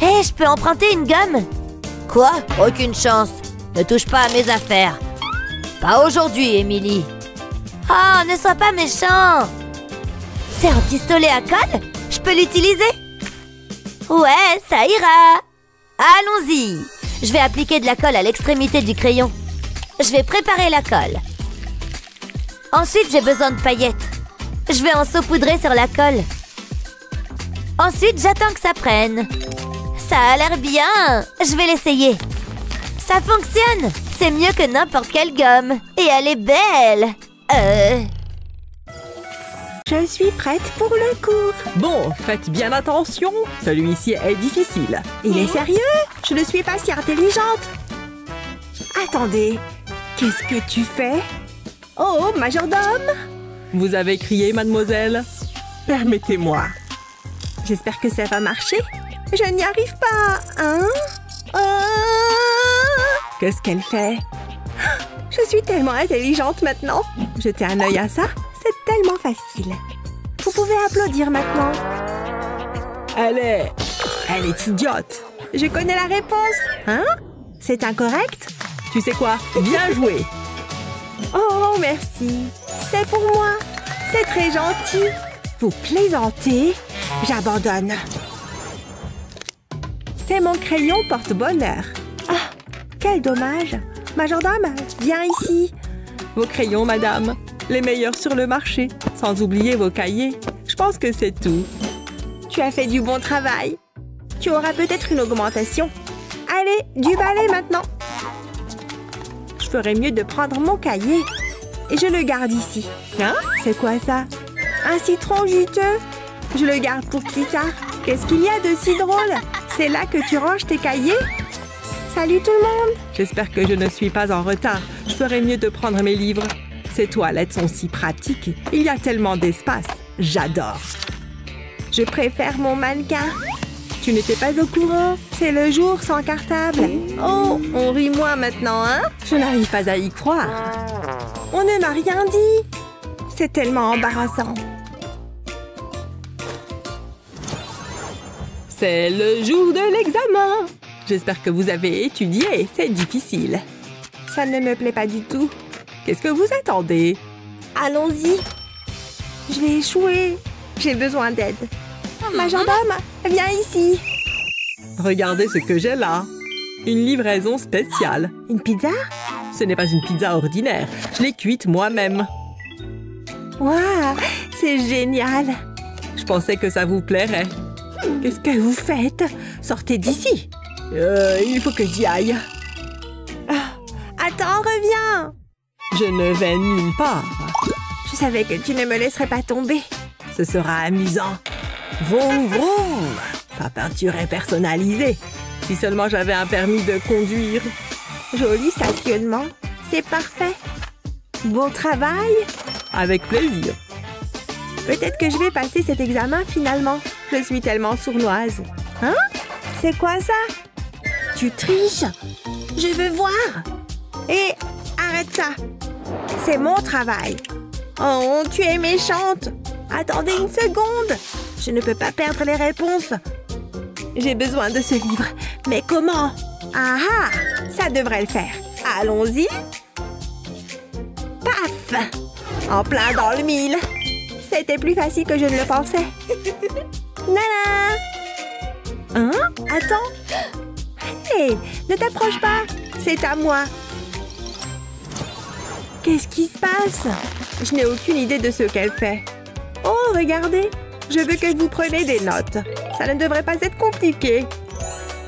Hé, je peux emprunter une gomme? Quoi? Aucune chance. Ne touche pas à mes affaires. Pas aujourd'hui, Emily. Oh, ne sois pas méchant. C'est un pistolet à colle? Je peux l'utiliser? Ouais, ça ira. Allons-y. Je vais appliquer de la colle à l'extrémité du crayon. Je vais préparer la colle. Ensuite, j'ai besoin de paillettes. Je vais en saupoudrer sur la colle. Ensuite, j'attends que ça prenne. Ça a l'air bien. Je vais l'essayer. Ça fonctionne. C'est mieux que n'importe quelle gomme. Et elle est belle. Je suis prête pour le cours. Bon, faites bien attention. Celui-ci est difficile. Il est sérieux? Je ne suis pas si intelligente. Attendez, qu'est-ce que tu fais? Oh, majordome! Vous avez crié, mademoiselle. Permettez-moi. J'espère que ça va marcher. Je n'y arrive pas, hein? Qu'est-ce qu'elle fait? Je suis tellement intelligente maintenant. Jetez un œil à ça, c'est tellement facile. Vous pouvez applaudir maintenant. Elle est idiote. Je connais la réponse. Hein? C'est incorrect? Tu sais quoi? Bien joué. Oh, merci. C'est pour moi. C'est très gentil. Vous plaisantez? J'abandonne. C'est mon crayon porte-bonheur. Ah, quel dommage. Majordome, viens ici. Vos crayons, madame. Les meilleurs sur le marché. Sans oublier vos cahiers. Je pense que c'est tout. Tu as fait du bon travail. Tu auras peut-être une augmentation. Allez, du balai maintenant. Je ferais mieux de prendre mon cahier. Et je le garde ici. Hein? C'est quoi ça? Un citron juteux? Je le garde pour plus tard. Qu'est-ce qu'il y a de si drôle? C'est là que tu ranges tes cahiers? Salut tout le monde! J'espère que je ne suis pas en retard. Je ferais mieux de prendre mes livres. Ces toilettes sont si pratiques. Il y a tellement d'espace. J'adore. Je préfère mon mannequin. Tu n'étais pas au courant? C'est le jour sans cartable. Oh, on rit moins maintenant, hein? Je n'arrive pas à y croire. On ne m'a rien dit. C'est tellement embarrassant. C'est le jour de l'examen. J'espère que vous avez étudié. C'est difficile. Ça ne me plaît pas du tout. Qu'est-ce que vous attendez? Allons-y. Je vais échouer. J'ai besoin d'aide. Majordome, viens ici. Regardez ce que j'ai là. Une livraison spéciale. Une pizza? Ce n'est pas une pizza ordinaire. Je l'ai cuite moi-même. Waouh, c'est génial. Je pensais que ça vous plairait. Qu'est-ce que vous faites? Sortez d'ici. Il faut que j'y aille. Attends, reviens. Je ne vais nulle part. Je savais que tu ne me laisserais pas tomber. Ce sera amusant. Vroom, vroom. Sa peinture est personnalisée. Si seulement j'avais un permis de conduire. Joli stationnement. C'est parfait. Bon travail. Avec plaisir. Peut-être que je vais passer cet examen finalement. Je suis tellement sournoise. Hein? C'est quoi ça? Tu triches? Je veux voir. Et arrête ça. C'est mon travail. Oh, tu es méchante. Attendez une seconde. Je ne peux pas perdre les réponses. J'ai besoin de ce livre. Mais comment? Ah ah! Ça devrait le faire. Allons-y. Paf! En plein dans le mille. C'était plus facile que je ne le pensais. Nana! Hein? Attends. Hé! Ne t'approche pas. C'est à moi. Qu'est-ce qui se passe? Je n'ai aucune idée de ce qu'elle fait. Oh, regardez. Je veux que vous preniez des notes. Ça ne devrait pas être compliqué.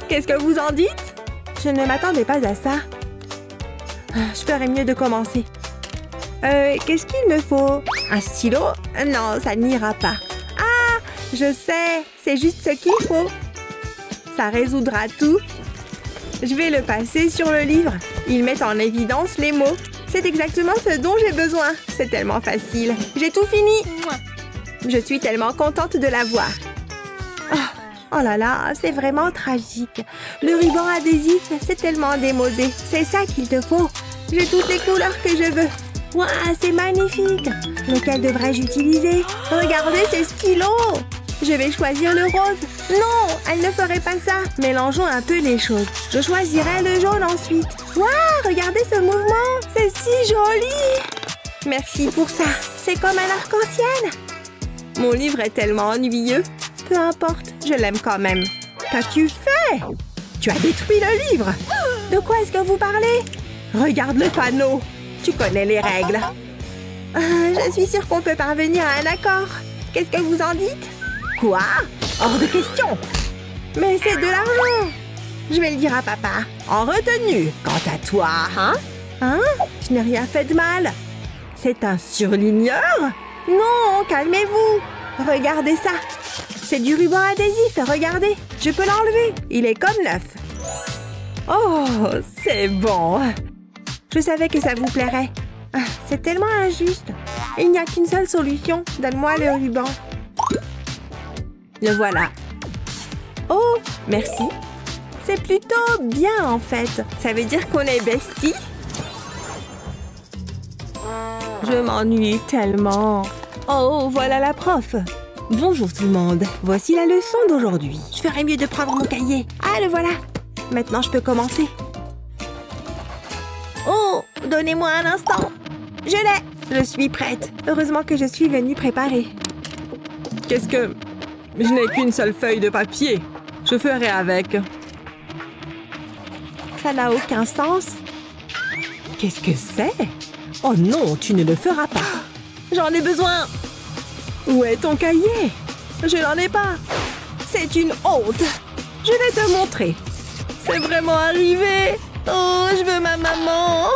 Qu'est-ce que vous en dites? Je ne m'attendais pas à ça. Je ferais mieux de commencer. Qu'est-ce qu'il me faut? Un stylo? Non, ça n'ira pas. Ah, je sais. C'est juste ce qu'il faut. Ça résoudra tout. Je vais le passer sur le livre. Il met en évidence les mots. C'est exactement ce dont j'ai besoin. C'est tellement facile. J'ai tout fini. Je suis tellement contente de l'avoir. Oh là là, c'est vraiment tragique. Le ruban adhésif, c'est tellement démodé. C'est ça qu'il te faut. J'ai toutes les couleurs que je veux. Waouh, c'est magnifique. Lequel devrais-je utiliser? Regardez ces stylos. Je vais choisir le rose. Non, elle ne ferait pas ça. Mélangeons un peu les choses. Je choisirai le jaune ensuite. Waouh, regardez ce mouvement. C'est si joli. Merci pour ça. C'est comme un arc-en-ciel. Mon livre est tellement ennuyeux. Peu importe, je l'aime quand même. Qu'as-tu fait? Tu as détruit le livre. De quoi est-ce que vous parlez? Regarde le panneau. Tu connais les règles. Je suis sûre qu'on peut parvenir à un accord. Qu'est-ce que vous en dites? Quoi? Hors de question. Mais c'est de l'argent. Je vais le dire à papa. En retenue. Quant à toi, hein? Hein? Je n'ai rien fait de mal. C'est un surligneur? Non, calmez-vous. Regardez ça. C'est du ruban adhésif, regardez. Je peux l'enlever. Il est comme neuf. Oh, c'est bon. Je savais que ça vous plairait. C'est tellement injuste. Il n'y a qu'une seule solution. Donne-moi le ruban. Le voilà. Oh, merci. C'est plutôt bien, en fait. Ça veut dire qu'on est besties. Je m'ennuie tellement. Oh, voilà la prof. Bonjour tout le monde. Voici la leçon d'aujourd'hui. Je ferais mieux de prendre mon cahier. Ah, le voilà. Maintenant, je peux commencer. Oh, donnez-moi un instant. Je l'ai. Je suis prête. Heureusement que je suis venue préparer. Qu'est-ce que... Je n'ai qu'une seule feuille de papier. Je ferai avec. Ça n'a aucun sens. Qu'est-ce que c'est? Oh non, tu ne le feras pas. J'en ai besoin. Où est ton cahier? Je n'en ai pas. C'est une honte. Je vais te montrer. C'est vraiment arrivé. Oh, je veux ma maman.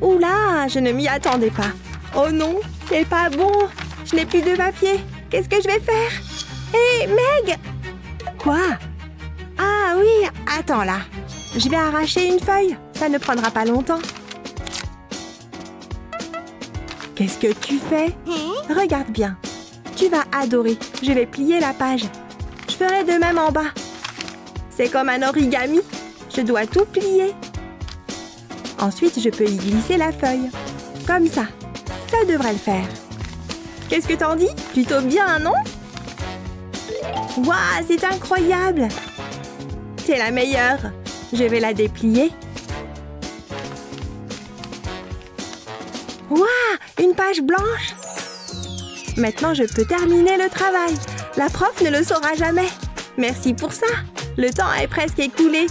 Oula, je ne m'y attendais pas. Oh non, c'est pas bon. Je n'ai plus de papier. Qu'est-ce que je vais faire? Hé, Meg! Quoi? Ah oui, attends là. Je vais arracher une feuille. Ça ne prendra pas longtemps. Qu'est-ce que tu fais? Regarde bien. Tu vas adorer. Je vais plier la page. Je ferai de même en bas. C'est comme un origami. Je dois tout plier. Ensuite, je peux y glisser la feuille. Comme ça. Ça devrait le faire. Qu'est-ce que t'en dis? Plutôt bien, non? Waouh, c'est incroyable! C'est la meilleure. Je vais la déplier. Waouh, une page blanche! Maintenant, je peux terminer le travail. La prof ne le saura jamais. Merci pour ça. Le temps est presque écoulé.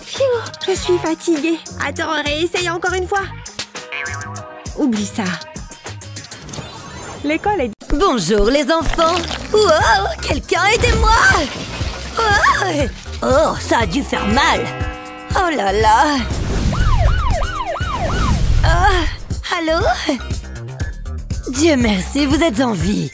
Pfiou, je suis fatiguée. Attends, réessaye encore une fois. Oublie ça. L'école est... Bonjour les enfants. Wow, quelqu'un aidez-moi. Wow. Oh, ça a dû faire mal. Oh là là. Allô? Dieu merci, vous êtes en vie.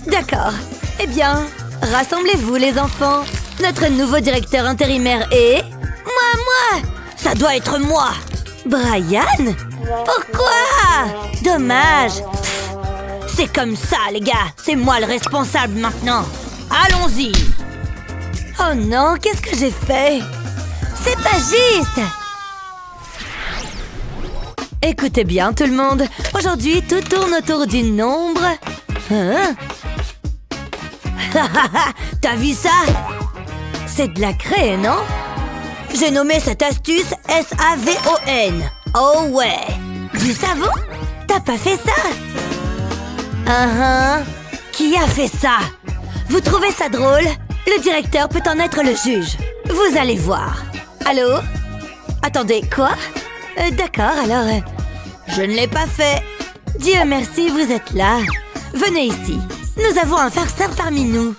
D'accord. Eh bien, rassemblez-vous les enfants. Notre nouveau directeur intérimaire est... Moi. Ça doit être moi. Brian? Pourquoi? Dommage. C'est comme ça, les gars. C'est moi le responsable maintenant. Allons-y. Oh non, qu'est-ce que j'ai fait? C'est pas juste. Écoutez bien, tout le monde. Aujourd'hui, tout tourne autour du nombre... Hein? T'as vu ça? C'est de la craie, non? J'ai nommé cette astuce S-A-V-O-N. Oh ouais. Du savon? T'as pas fait ça? Qui a fait ça? Vous trouvez ça drôle? Le directeur peut en être le juge. Vous allez voir. Allô? Attendez, quoi? D'accord, alors... je ne l'ai pas fait. Dieu merci, vous êtes là. Venez ici. Nous avons un farceur parmi nous.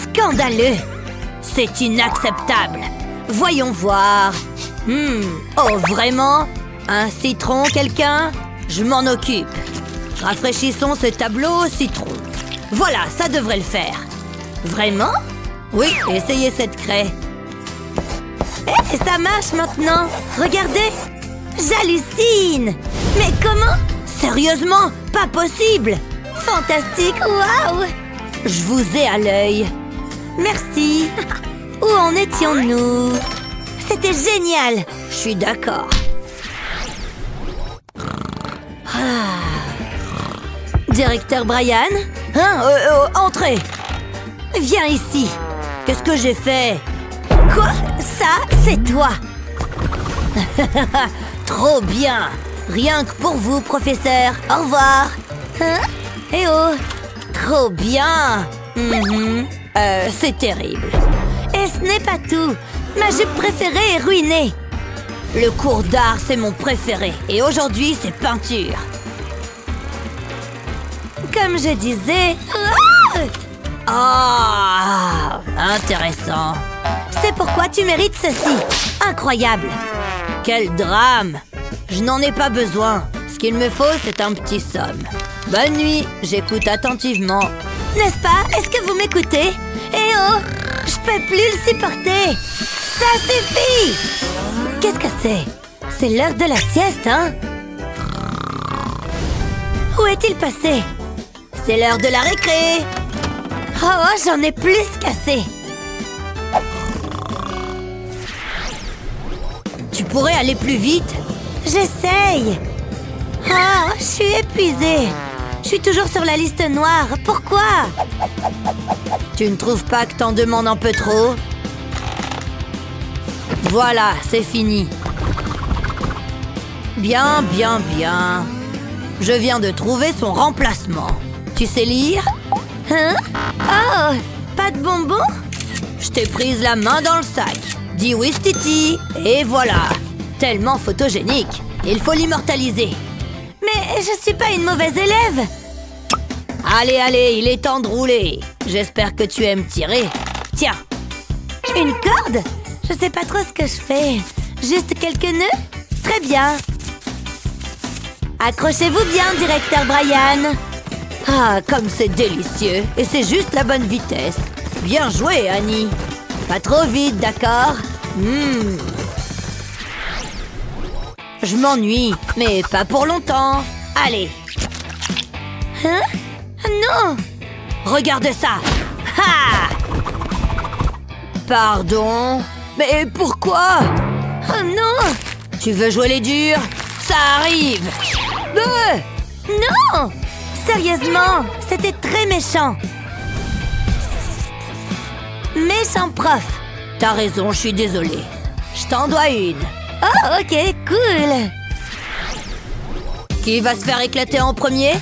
Scandaleux. C'est inacceptable. Voyons voir. Oh, vraiment? Un citron, quelqu'un? Je m'en occupe. Rafraîchissons ce tableau au citron. Voilà, ça devrait le faire. Vraiment? Oui, essayez cette craie. Eh, ça marche maintenant. Regardez. J'hallucine. Mais comment? Sérieusement? Pas possible. Fantastique, waouh. Je vous ai à l'œil. Merci. Où en étions-nous? C'était génial. Je suis d'accord. Directeur Brian? Entrez. Viens ici. Qu'est-ce que j'ai fait? Quoi? Ça, c'est toi. Trop bien. Rien que pour vous, professeur. Au revoir. Eh oh. Trop bien. C'est terrible. Et ce n'est pas tout. Ma jupe préférée est ruinée. Le cours d'art, c'est mon préféré. Et aujourd'hui, c'est peinture. Comme je disais... Ah, intéressant. C'est pourquoi tu mérites ceci. Incroyable. Quel drame. Je n'en ai pas besoin. Ce qu'il me faut, c'est un petit somme. Bonne nuit, j'écoute attentivement. N'est-ce pas? Est-ce que vous m'écoutez? Eh oh! Je peux plus le supporter! Ça suffit! Qu'est-ce que c'est? C'est l'heure de la sieste, hein? Où est-il passé? C'est l'heure de la récré! Oh, j'en ai plus qu'assez! Tu pourrais aller plus vite? J'essaye! Oh, je suis épuisée! Je suis toujours sur la liste noire. Pourquoi? Tu ne trouves pas que t'en demandes un peu trop? Voilà, c'est fini. Bien, bien, bien. Je viens de trouver son remplacement. Tu sais lire? Hein? Oh, pas de bonbons? Je t'ai prise la main dans le sac. Dis oui, Titi. Et voilà. Tellement photogénique. Il faut l'immortaliser. Mais je suis pas une mauvaise élève. Allez, allez, il est temps de rouler. J'espère que tu aimes tirer. Tiens. Une corde? Je sais pas trop ce que je fais. Juste quelques nœuds? Très bien. Accrochez-vous bien, directeur Brian. Ah, comme c'est délicieux. Et c'est juste la bonne vitesse. Bien joué, Annie. Pas trop vite, d'accord? Je m'ennuie, mais pas pour longtemps. Allez. Hein? Non! Regarde ça! Ha! Pardon? Mais pourquoi? Oh non! Tu veux jouer les durs? Ça arrive! Non! Sérieusement, c'était très méchant. Méchant prof. T'as raison, je suis désolée. Je t'en dois une. Oh, ok, cool. Qui va se faire éclater en premier?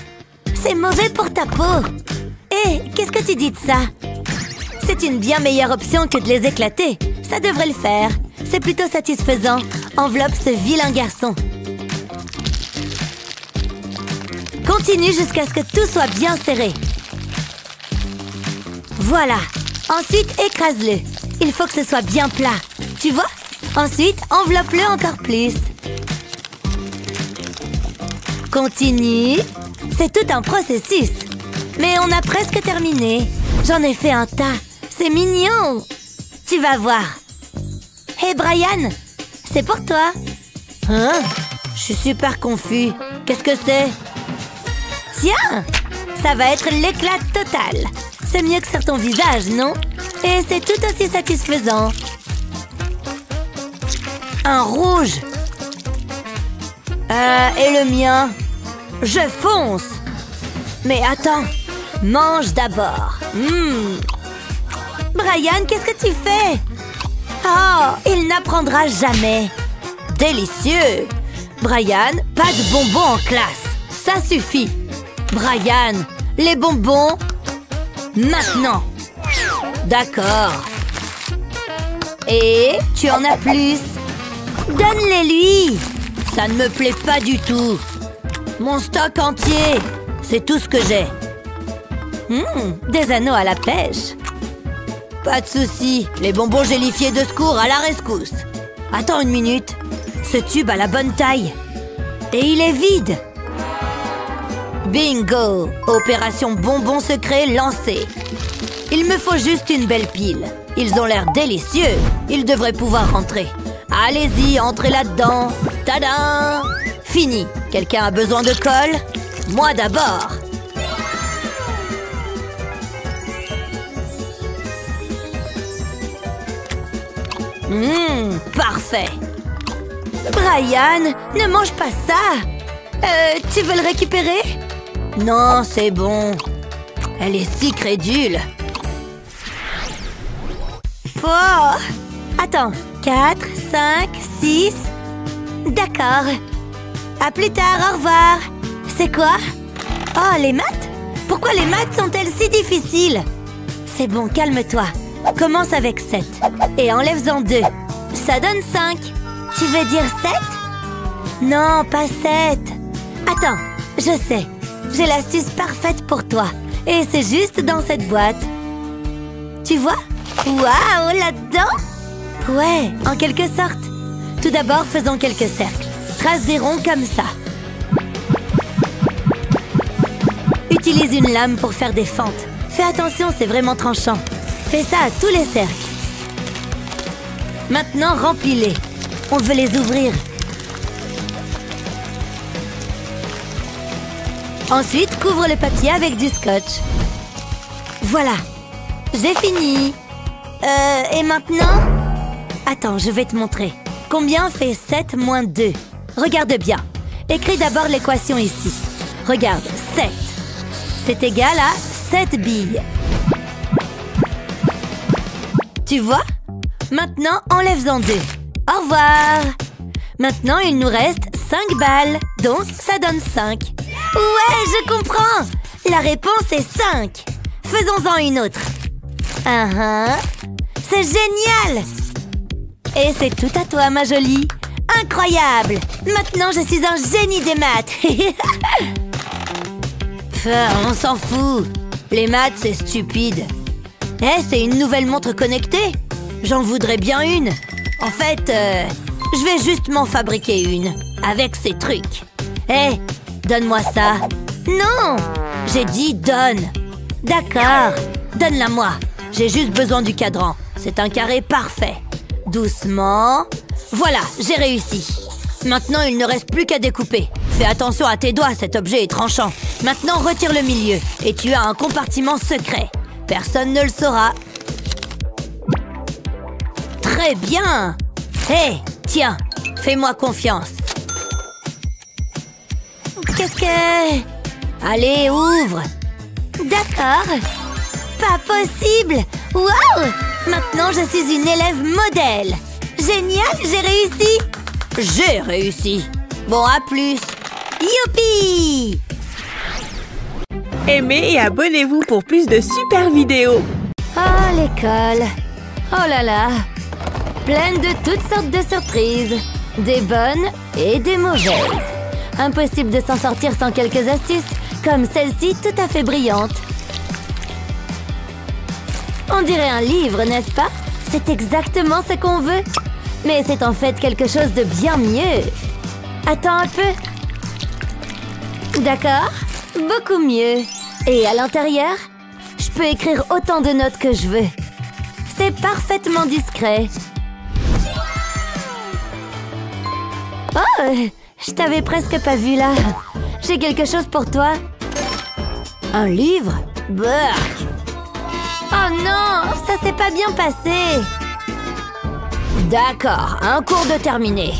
C'est mauvais pour ta peau. Hé, qu'est-ce que tu dis de ça? C'est une bien meilleure option que de les éclater. Ça devrait le faire. C'est plutôt satisfaisant. Enveloppe ce vilain garçon. Continue jusqu'à ce que tout soit bien serré. Voilà. Ensuite, écrase-le. Il faut que ce soit bien plat. Tu vois? Ensuite, enveloppe-le encore plus. Continue. C'est tout un processus. Mais on a presque terminé. J'en ai fait un tas. C'est mignon. Tu vas voir. Hé, Brian, c'est pour toi. Hein? Je suis super confus. Qu'est-ce que c'est? Tiens, ça va être l'éclat total. C'est mieux que sur ton visage, non? Et c'est tout aussi satisfaisant. Un rouge. Et le mien? Je fonce. Mais attends, mange d'abord. Brian, qu'est-ce que tu fais? Oh, il n'apprendra jamais. Délicieux. Brian, pas de bonbons en classe. Ça suffit. Brian, les bonbons, maintenant. D'accord. Et tu en as plus? Donne-les-lui. Ça ne me plaît pas du tout. Mon stock entier. C'est tout ce que j'ai. Des anneaux à la pêche. Pas de souci. Les bonbons gélifiés de secours à la rescousse. Attends une minute. Ce tube a la bonne taille. Et il est vide. Bingo! Opération bonbon secret lancée. Il me faut juste une belle pile. Ils ont l'air délicieux. Ils devraient pouvoir rentrer. Allez-y, entrez là-dedans. Tadam! Fini. Quelqu'un a besoin de colle? Moi d'abord. Parfait. Brian, ne mange pas ça. Tu veux le récupérer? Non, c'est bon. Elle est si crédule. Oh! Attends. 4, 5, 6... D'accord. À plus tard, au revoir. C'est quoi? Oh, les maths? Pourquoi les maths sont-elles si difficiles? C'est bon, calme-toi. Commence avec 7. Et enlève-en 2. Ça donne 5. Tu veux dire 7? Non, pas 7. Attends, je sais. J'ai l'astuce parfaite pour toi. Et c'est juste dans cette boîte. Tu vois? Waouh, là-dedans? Ouais, en quelque sorte. Tout d'abord, faisons quelques cercles. trace des ronds comme ça. Utilise une lame pour faire des fentes. Fais attention, c'est vraiment tranchant. Fais ça à tous les cercles. Maintenant, remplis-les. On veut les ouvrir. Ensuite, couvre le papier avec du scotch. Voilà. J'ai fini. Et maintenant? Attends, je vais te montrer. Combien fait 7 moins 2? Regarde bien. Écris d'abord l'équation ici. Regarde, 7. C'est égal à 7 billes. Tu vois? Maintenant, enlève-en 2. Au revoir. Maintenant, il nous reste 5 balles. Donc, ça donne 5. Ouais, je comprends. La réponse est 5. Faisons-en une autre. C'est génial. Et c'est tout à toi, ma jolie. Incroyable. Maintenant, je suis un génie des maths. On s'en fout. Les maths, c'est stupide. C'est une nouvelle montre connectée. J'en voudrais bien une. En fait, je vais juste m'en fabriquer une. Avec ces trucs. Donne-moi ça. Non, j'ai dit donne. D'accord, donne-la-moi. J'ai juste besoin du cadran. C'est un carré parfait. Doucement. Voilà, j'ai réussi. Maintenant, il ne reste plus qu'à découper. Fais attention à tes doigts, cet objet est tranchant. Maintenant, retire le milieu. Et tu as un compartiment secret. Personne ne le saura. Très bien. Tiens, fais-moi confiance. Qu'est-ce que... Allez, ouvre. D'accord. Pas possible. Waouh! Maintenant, je suis une élève modèle. Génial, j'ai réussi. J'ai réussi. Bon, à plus. Youpi! Aimez et abonnez-vous pour plus de super vidéos. Oh, l'école. Oh là là. Pleine de toutes sortes de surprises. Des bonnes et des mauvaises. Impossible de s'en sortir sans quelques astuces, comme celle-ci tout à fait brillante. On dirait un livre, n'est-ce pas? C'est exactement ce qu'on veut. Mais c'est en fait quelque chose de bien mieux. Attends un peu. D'accord, beaucoup mieux. Et à l'intérieur, je peux écrire autant de notes que je veux. C'est parfaitement discret. Oh, je t'avais presque pas vu là. J'ai quelque chose pour toi. Un livre? Burk. Oh non, ça s'est pas bien passé. D'accord, un cours de terminé.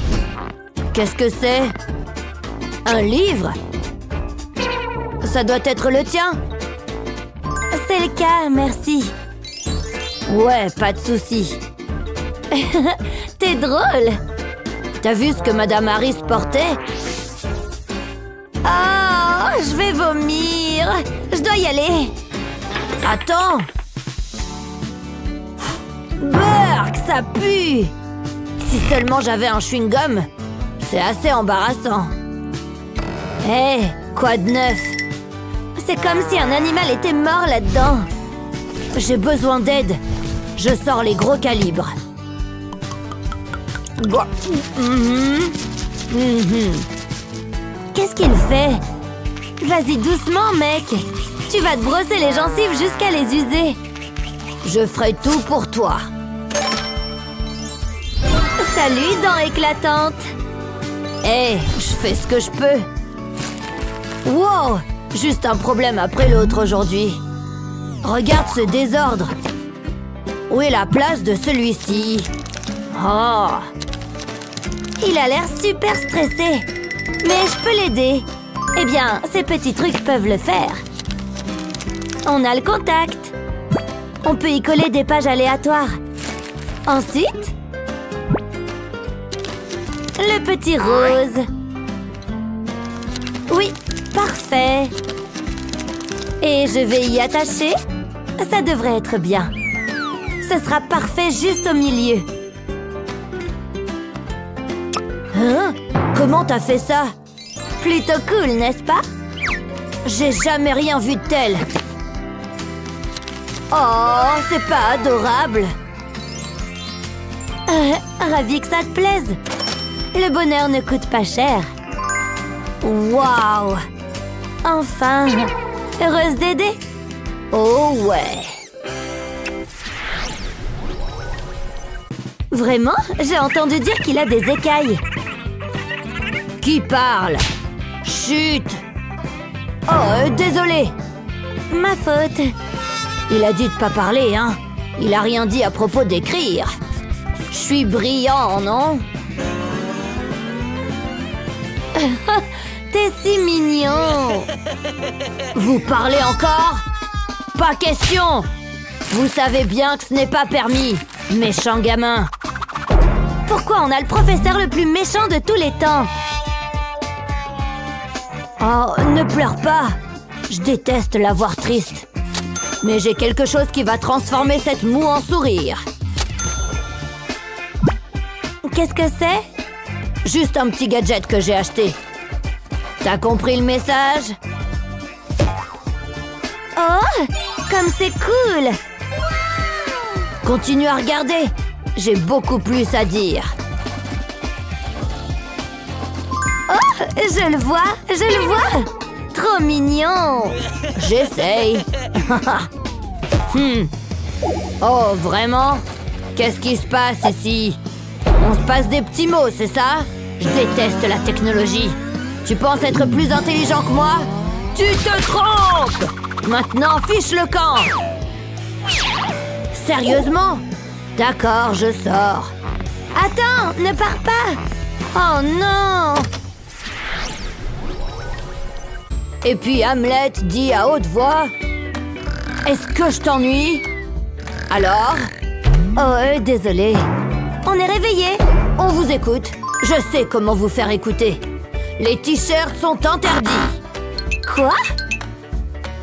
Qu'est-ce que c'est? Un livre? Ça doit être le tien. C'est le cas, merci. Ouais, pas de souci. T'es drôle. T'as vu ce que Madame Harris portait? Oh, je vais vomir. Je dois y aller. Attends. Burk, ça pue. Si seulement j'avais un chewing-gum. C'est assez embarrassant. Quoi de neuf? C'est comme si un animal était mort là-dedans. J'ai besoin d'aide. Je sors les gros calibres. Qu'est-ce qu'il fait? Vas-y doucement, mec. Tu vas te brosser les gencives jusqu'à les user. Je ferai tout pour toi. Salut, dents éclatantes. Je fais ce que je peux. Wow, juste un problème après l'autre aujourd'hui. Regarde ce désordre. Où est la place de celui-ci? Oh. Il a l'air super stressé. Mais je peux l'aider. Eh bien, ces petits trucs peuvent le faire. On a le contact. On peut y coller des pages aléatoires. Ensuite, le petit rose. Oui, parfait. Et je vais y attacher. Ça devrait être bien. Ce sera parfait juste au milieu. Hein? Comment t'as fait ça? Plutôt cool, n'est-ce pas? J'ai jamais rien vu de tel. Oh, c'est pas adorable. Ravi que ça te plaise. Le bonheur ne coûte pas cher. Waouh! Enfin! Heureuse d'aider? Oh ouais! Vraiment? J'ai entendu dire qu'il a des écailles. Qui parle? Chut! Oh, désolé! Ma faute. Il a dit de pas parler, hein? Il a rien dit à propos d'écrire. Je suis brillant, non? T'es si mignon! Vous parlez encore? Pas question! Vous savez bien que ce n'est pas permis, méchant gamin! Pourquoi on a le professeur le plus méchant de tous les temps? Oh, ne pleure pas! Je déteste la voir triste. Mais j'ai quelque chose qui va transformer cette moue en sourire. Qu'est-ce que c'est? Juste un petit gadget que j'ai acheté. T'as compris le message? Oh, comme c'est cool! Continue à regarder. J'ai beaucoup plus à dire. Oh, je le vois, je le vois! Trop mignon! J'essaye. Oh, vraiment? Qu'est-ce qui se passe ici? On se passe des petits mots, c'est ça? Je déteste la technologie. Tu penses être plus intelligent que moi? Tu te trompes! Maintenant, fiche le camp! Sérieusement? D'accord, je sors. Attends, ne pars pas! Oh non! Et puis Hamlet dit à haute voix: est-ce que je t'ennuie? Alors? Oh, désolé. On est réveillés. On vous écoute. Je sais comment vous faire écouter. Les t-shirts sont interdits. Quoi?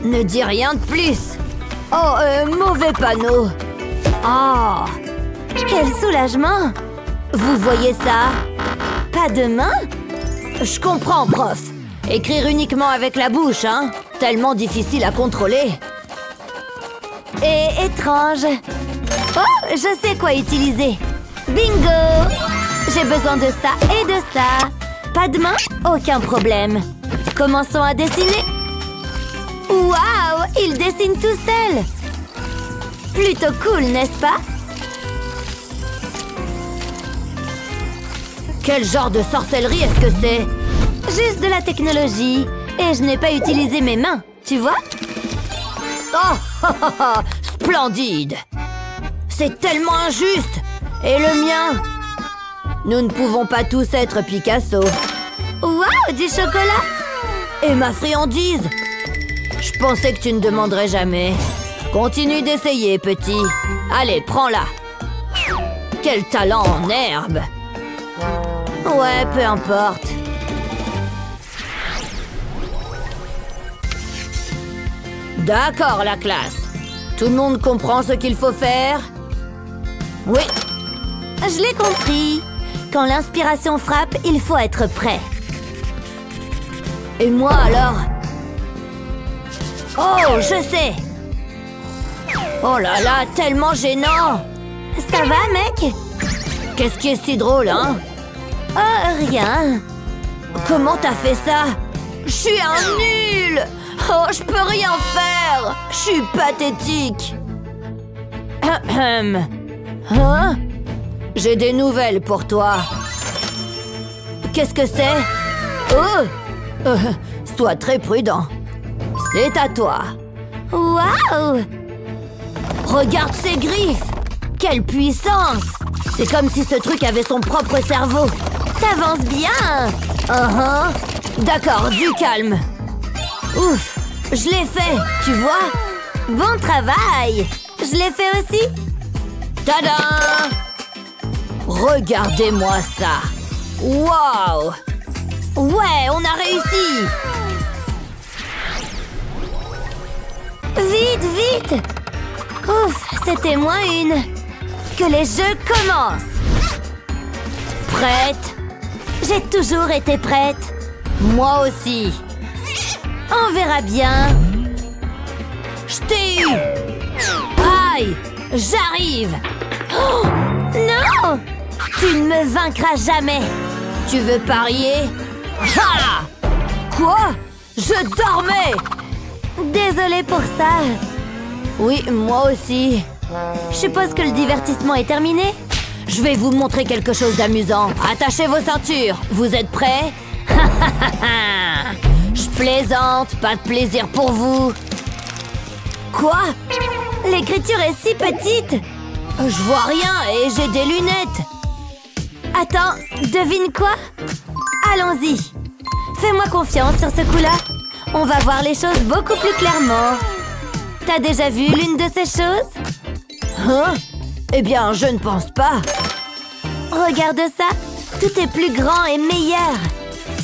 Ne dis rien de plus. Oh, mauvais panneau. Oh, quel soulagement. Vous voyez ça? Pas de main? Je comprends, prof. Écrire uniquement avec la bouche, hein? Tellement difficile à contrôler. Et étrange. Oh, je sais quoi utiliser. Bingo! J'ai besoin de ça et de ça. Pas de main? Aucun problème. Commençons à dessiner. Waouh! Il dessine tout seul. Plutôt cool, n'est-ce pas? Quel genre de sorcellerie est-ce que c'est? Juste de la technologie. Et je n'ai pas utilisé mes mains, tu vois? Oh, splendide! C'est tellement injuste! Et le mien? Nous ne pouvons pas tous être Picasso. Waouh, du chocolat! Et ma friandise? Je pensais que tu ne demanderais jamais. Continue d'essayer, petit. Allez, prends-la. Quel talent en herbe! Ouais, peu importe. D'accord, la classe. Tout le monde comprend ce qu'il faut faire? Oui. Je l'ai compris. Quand l'inspiration frappe, il faut être prêt. Et moi, alors? Oh, je sais. Oh là là, tellement gênant. Ça va, mec? Qu'est-ce qui est si drôle, hein? Oh, rien. Comment t'as fait ça? Je suis un nul. Oh, je peux rien faire. Je suis pathétique. Hein? J'ai des nouvelles pour toi. Qu'est-ce que c'est? Oh! Sois très prudent. C'est à toi. Waouh! Regarde ses griffes! Quelle puissance! C'est comme si ce truc avait son propre cerveau. T'avances bien! D'accord, du calme. Ouf! Je l'ai fait, tu vois? Bon travail! Je l'ai fait aussi. Tada! Regardez-moi ça! Waouh! Ouais, on a réussi! Vite, vite! Ouf, c'était moins une. Que les jeux commencent! Prête? J'ai toujours été prête. Moi aussi. On verra bien. Je t'ai eu! Aïe! J'arrive! Oh, non! Tu ne me vaincras jamais! Tu veux parier? Ha! Quoi? Je dormais! Désolée pour ça. Oui, moi aussi. Je suppose que le divertissement est terminé? Je vais vous montrer quelque chose d'amusant. Attachez vos ceintures. Vous êtes prêts? Je plaisante, pas de plaisir pour vous. Quoi? L'écriture est si petite. Je vois rien et j'ai des lunettes. Attends, devine quoi? Allons-y. Fais-moi confiance sur ce coup-là. On va voir les choses beaucoup plus clairement. T'as déjà vu l'une de ces choses? Hein? Eh bien, je ne pense pas. Regarde ça. Tout est plus grand et meilleur.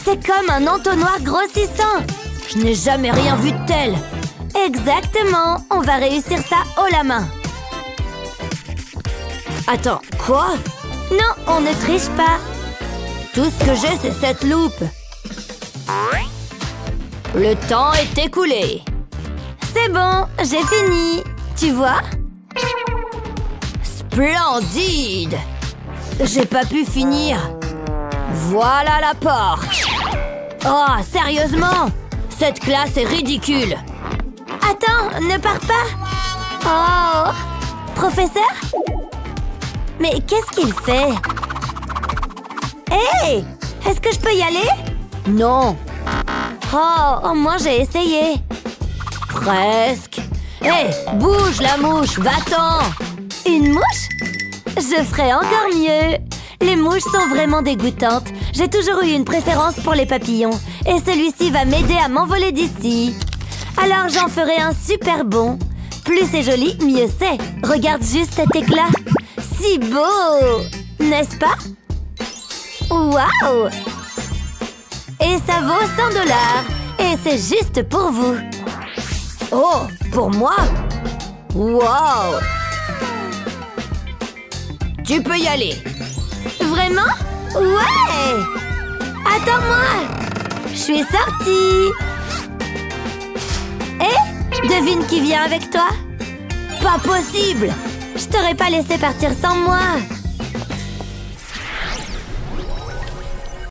C'est comme un entonnoir grossissant. Je n'ai jamais rien vu de tel. Exactement. On va réussir ça haut la main. Attends, quoi? Non, on ne triche pas. Tout ce que j'ai, c'est cette loupe. Le temps est écoulé. C'est bon, j'ai fini. Tu vois? Splendide! J'ai pas pu finir. Voilà la porte. Oh, sérieusement? Cette classe est ridicule. Attends, ne pars pas. Oh, professeur? Mais qu'est-ce qu'il fait? Hé! Est-ce que je peux y aller? Non. Oh, au moins j'ai essayé. Presque. Hé, bouge la mouche, va-t'en! Une mouche? Je ferai encore mieux. Les mouches sont vraiment dégoûtantes. J'ai toujours eu une préférence pour les papillons. Et celui-ci va m'aider à m'envoler d'ici. Alors j'en ferai un super bon. Plus c'est joli, mieux c'est. Regarde juste cet éclat. Si beau! N'est-ce pas? Waouh! Et ça vaut 100 $. Et c'est juste pour vous. Oh, pour moi? Waouh! Tu peux y aller. Vraiment? Ouais! Attends-moi! Je suis sortie! Et devine qui vient avec toi? Pas possible! Je t'aurais pas laissé partir sans moi!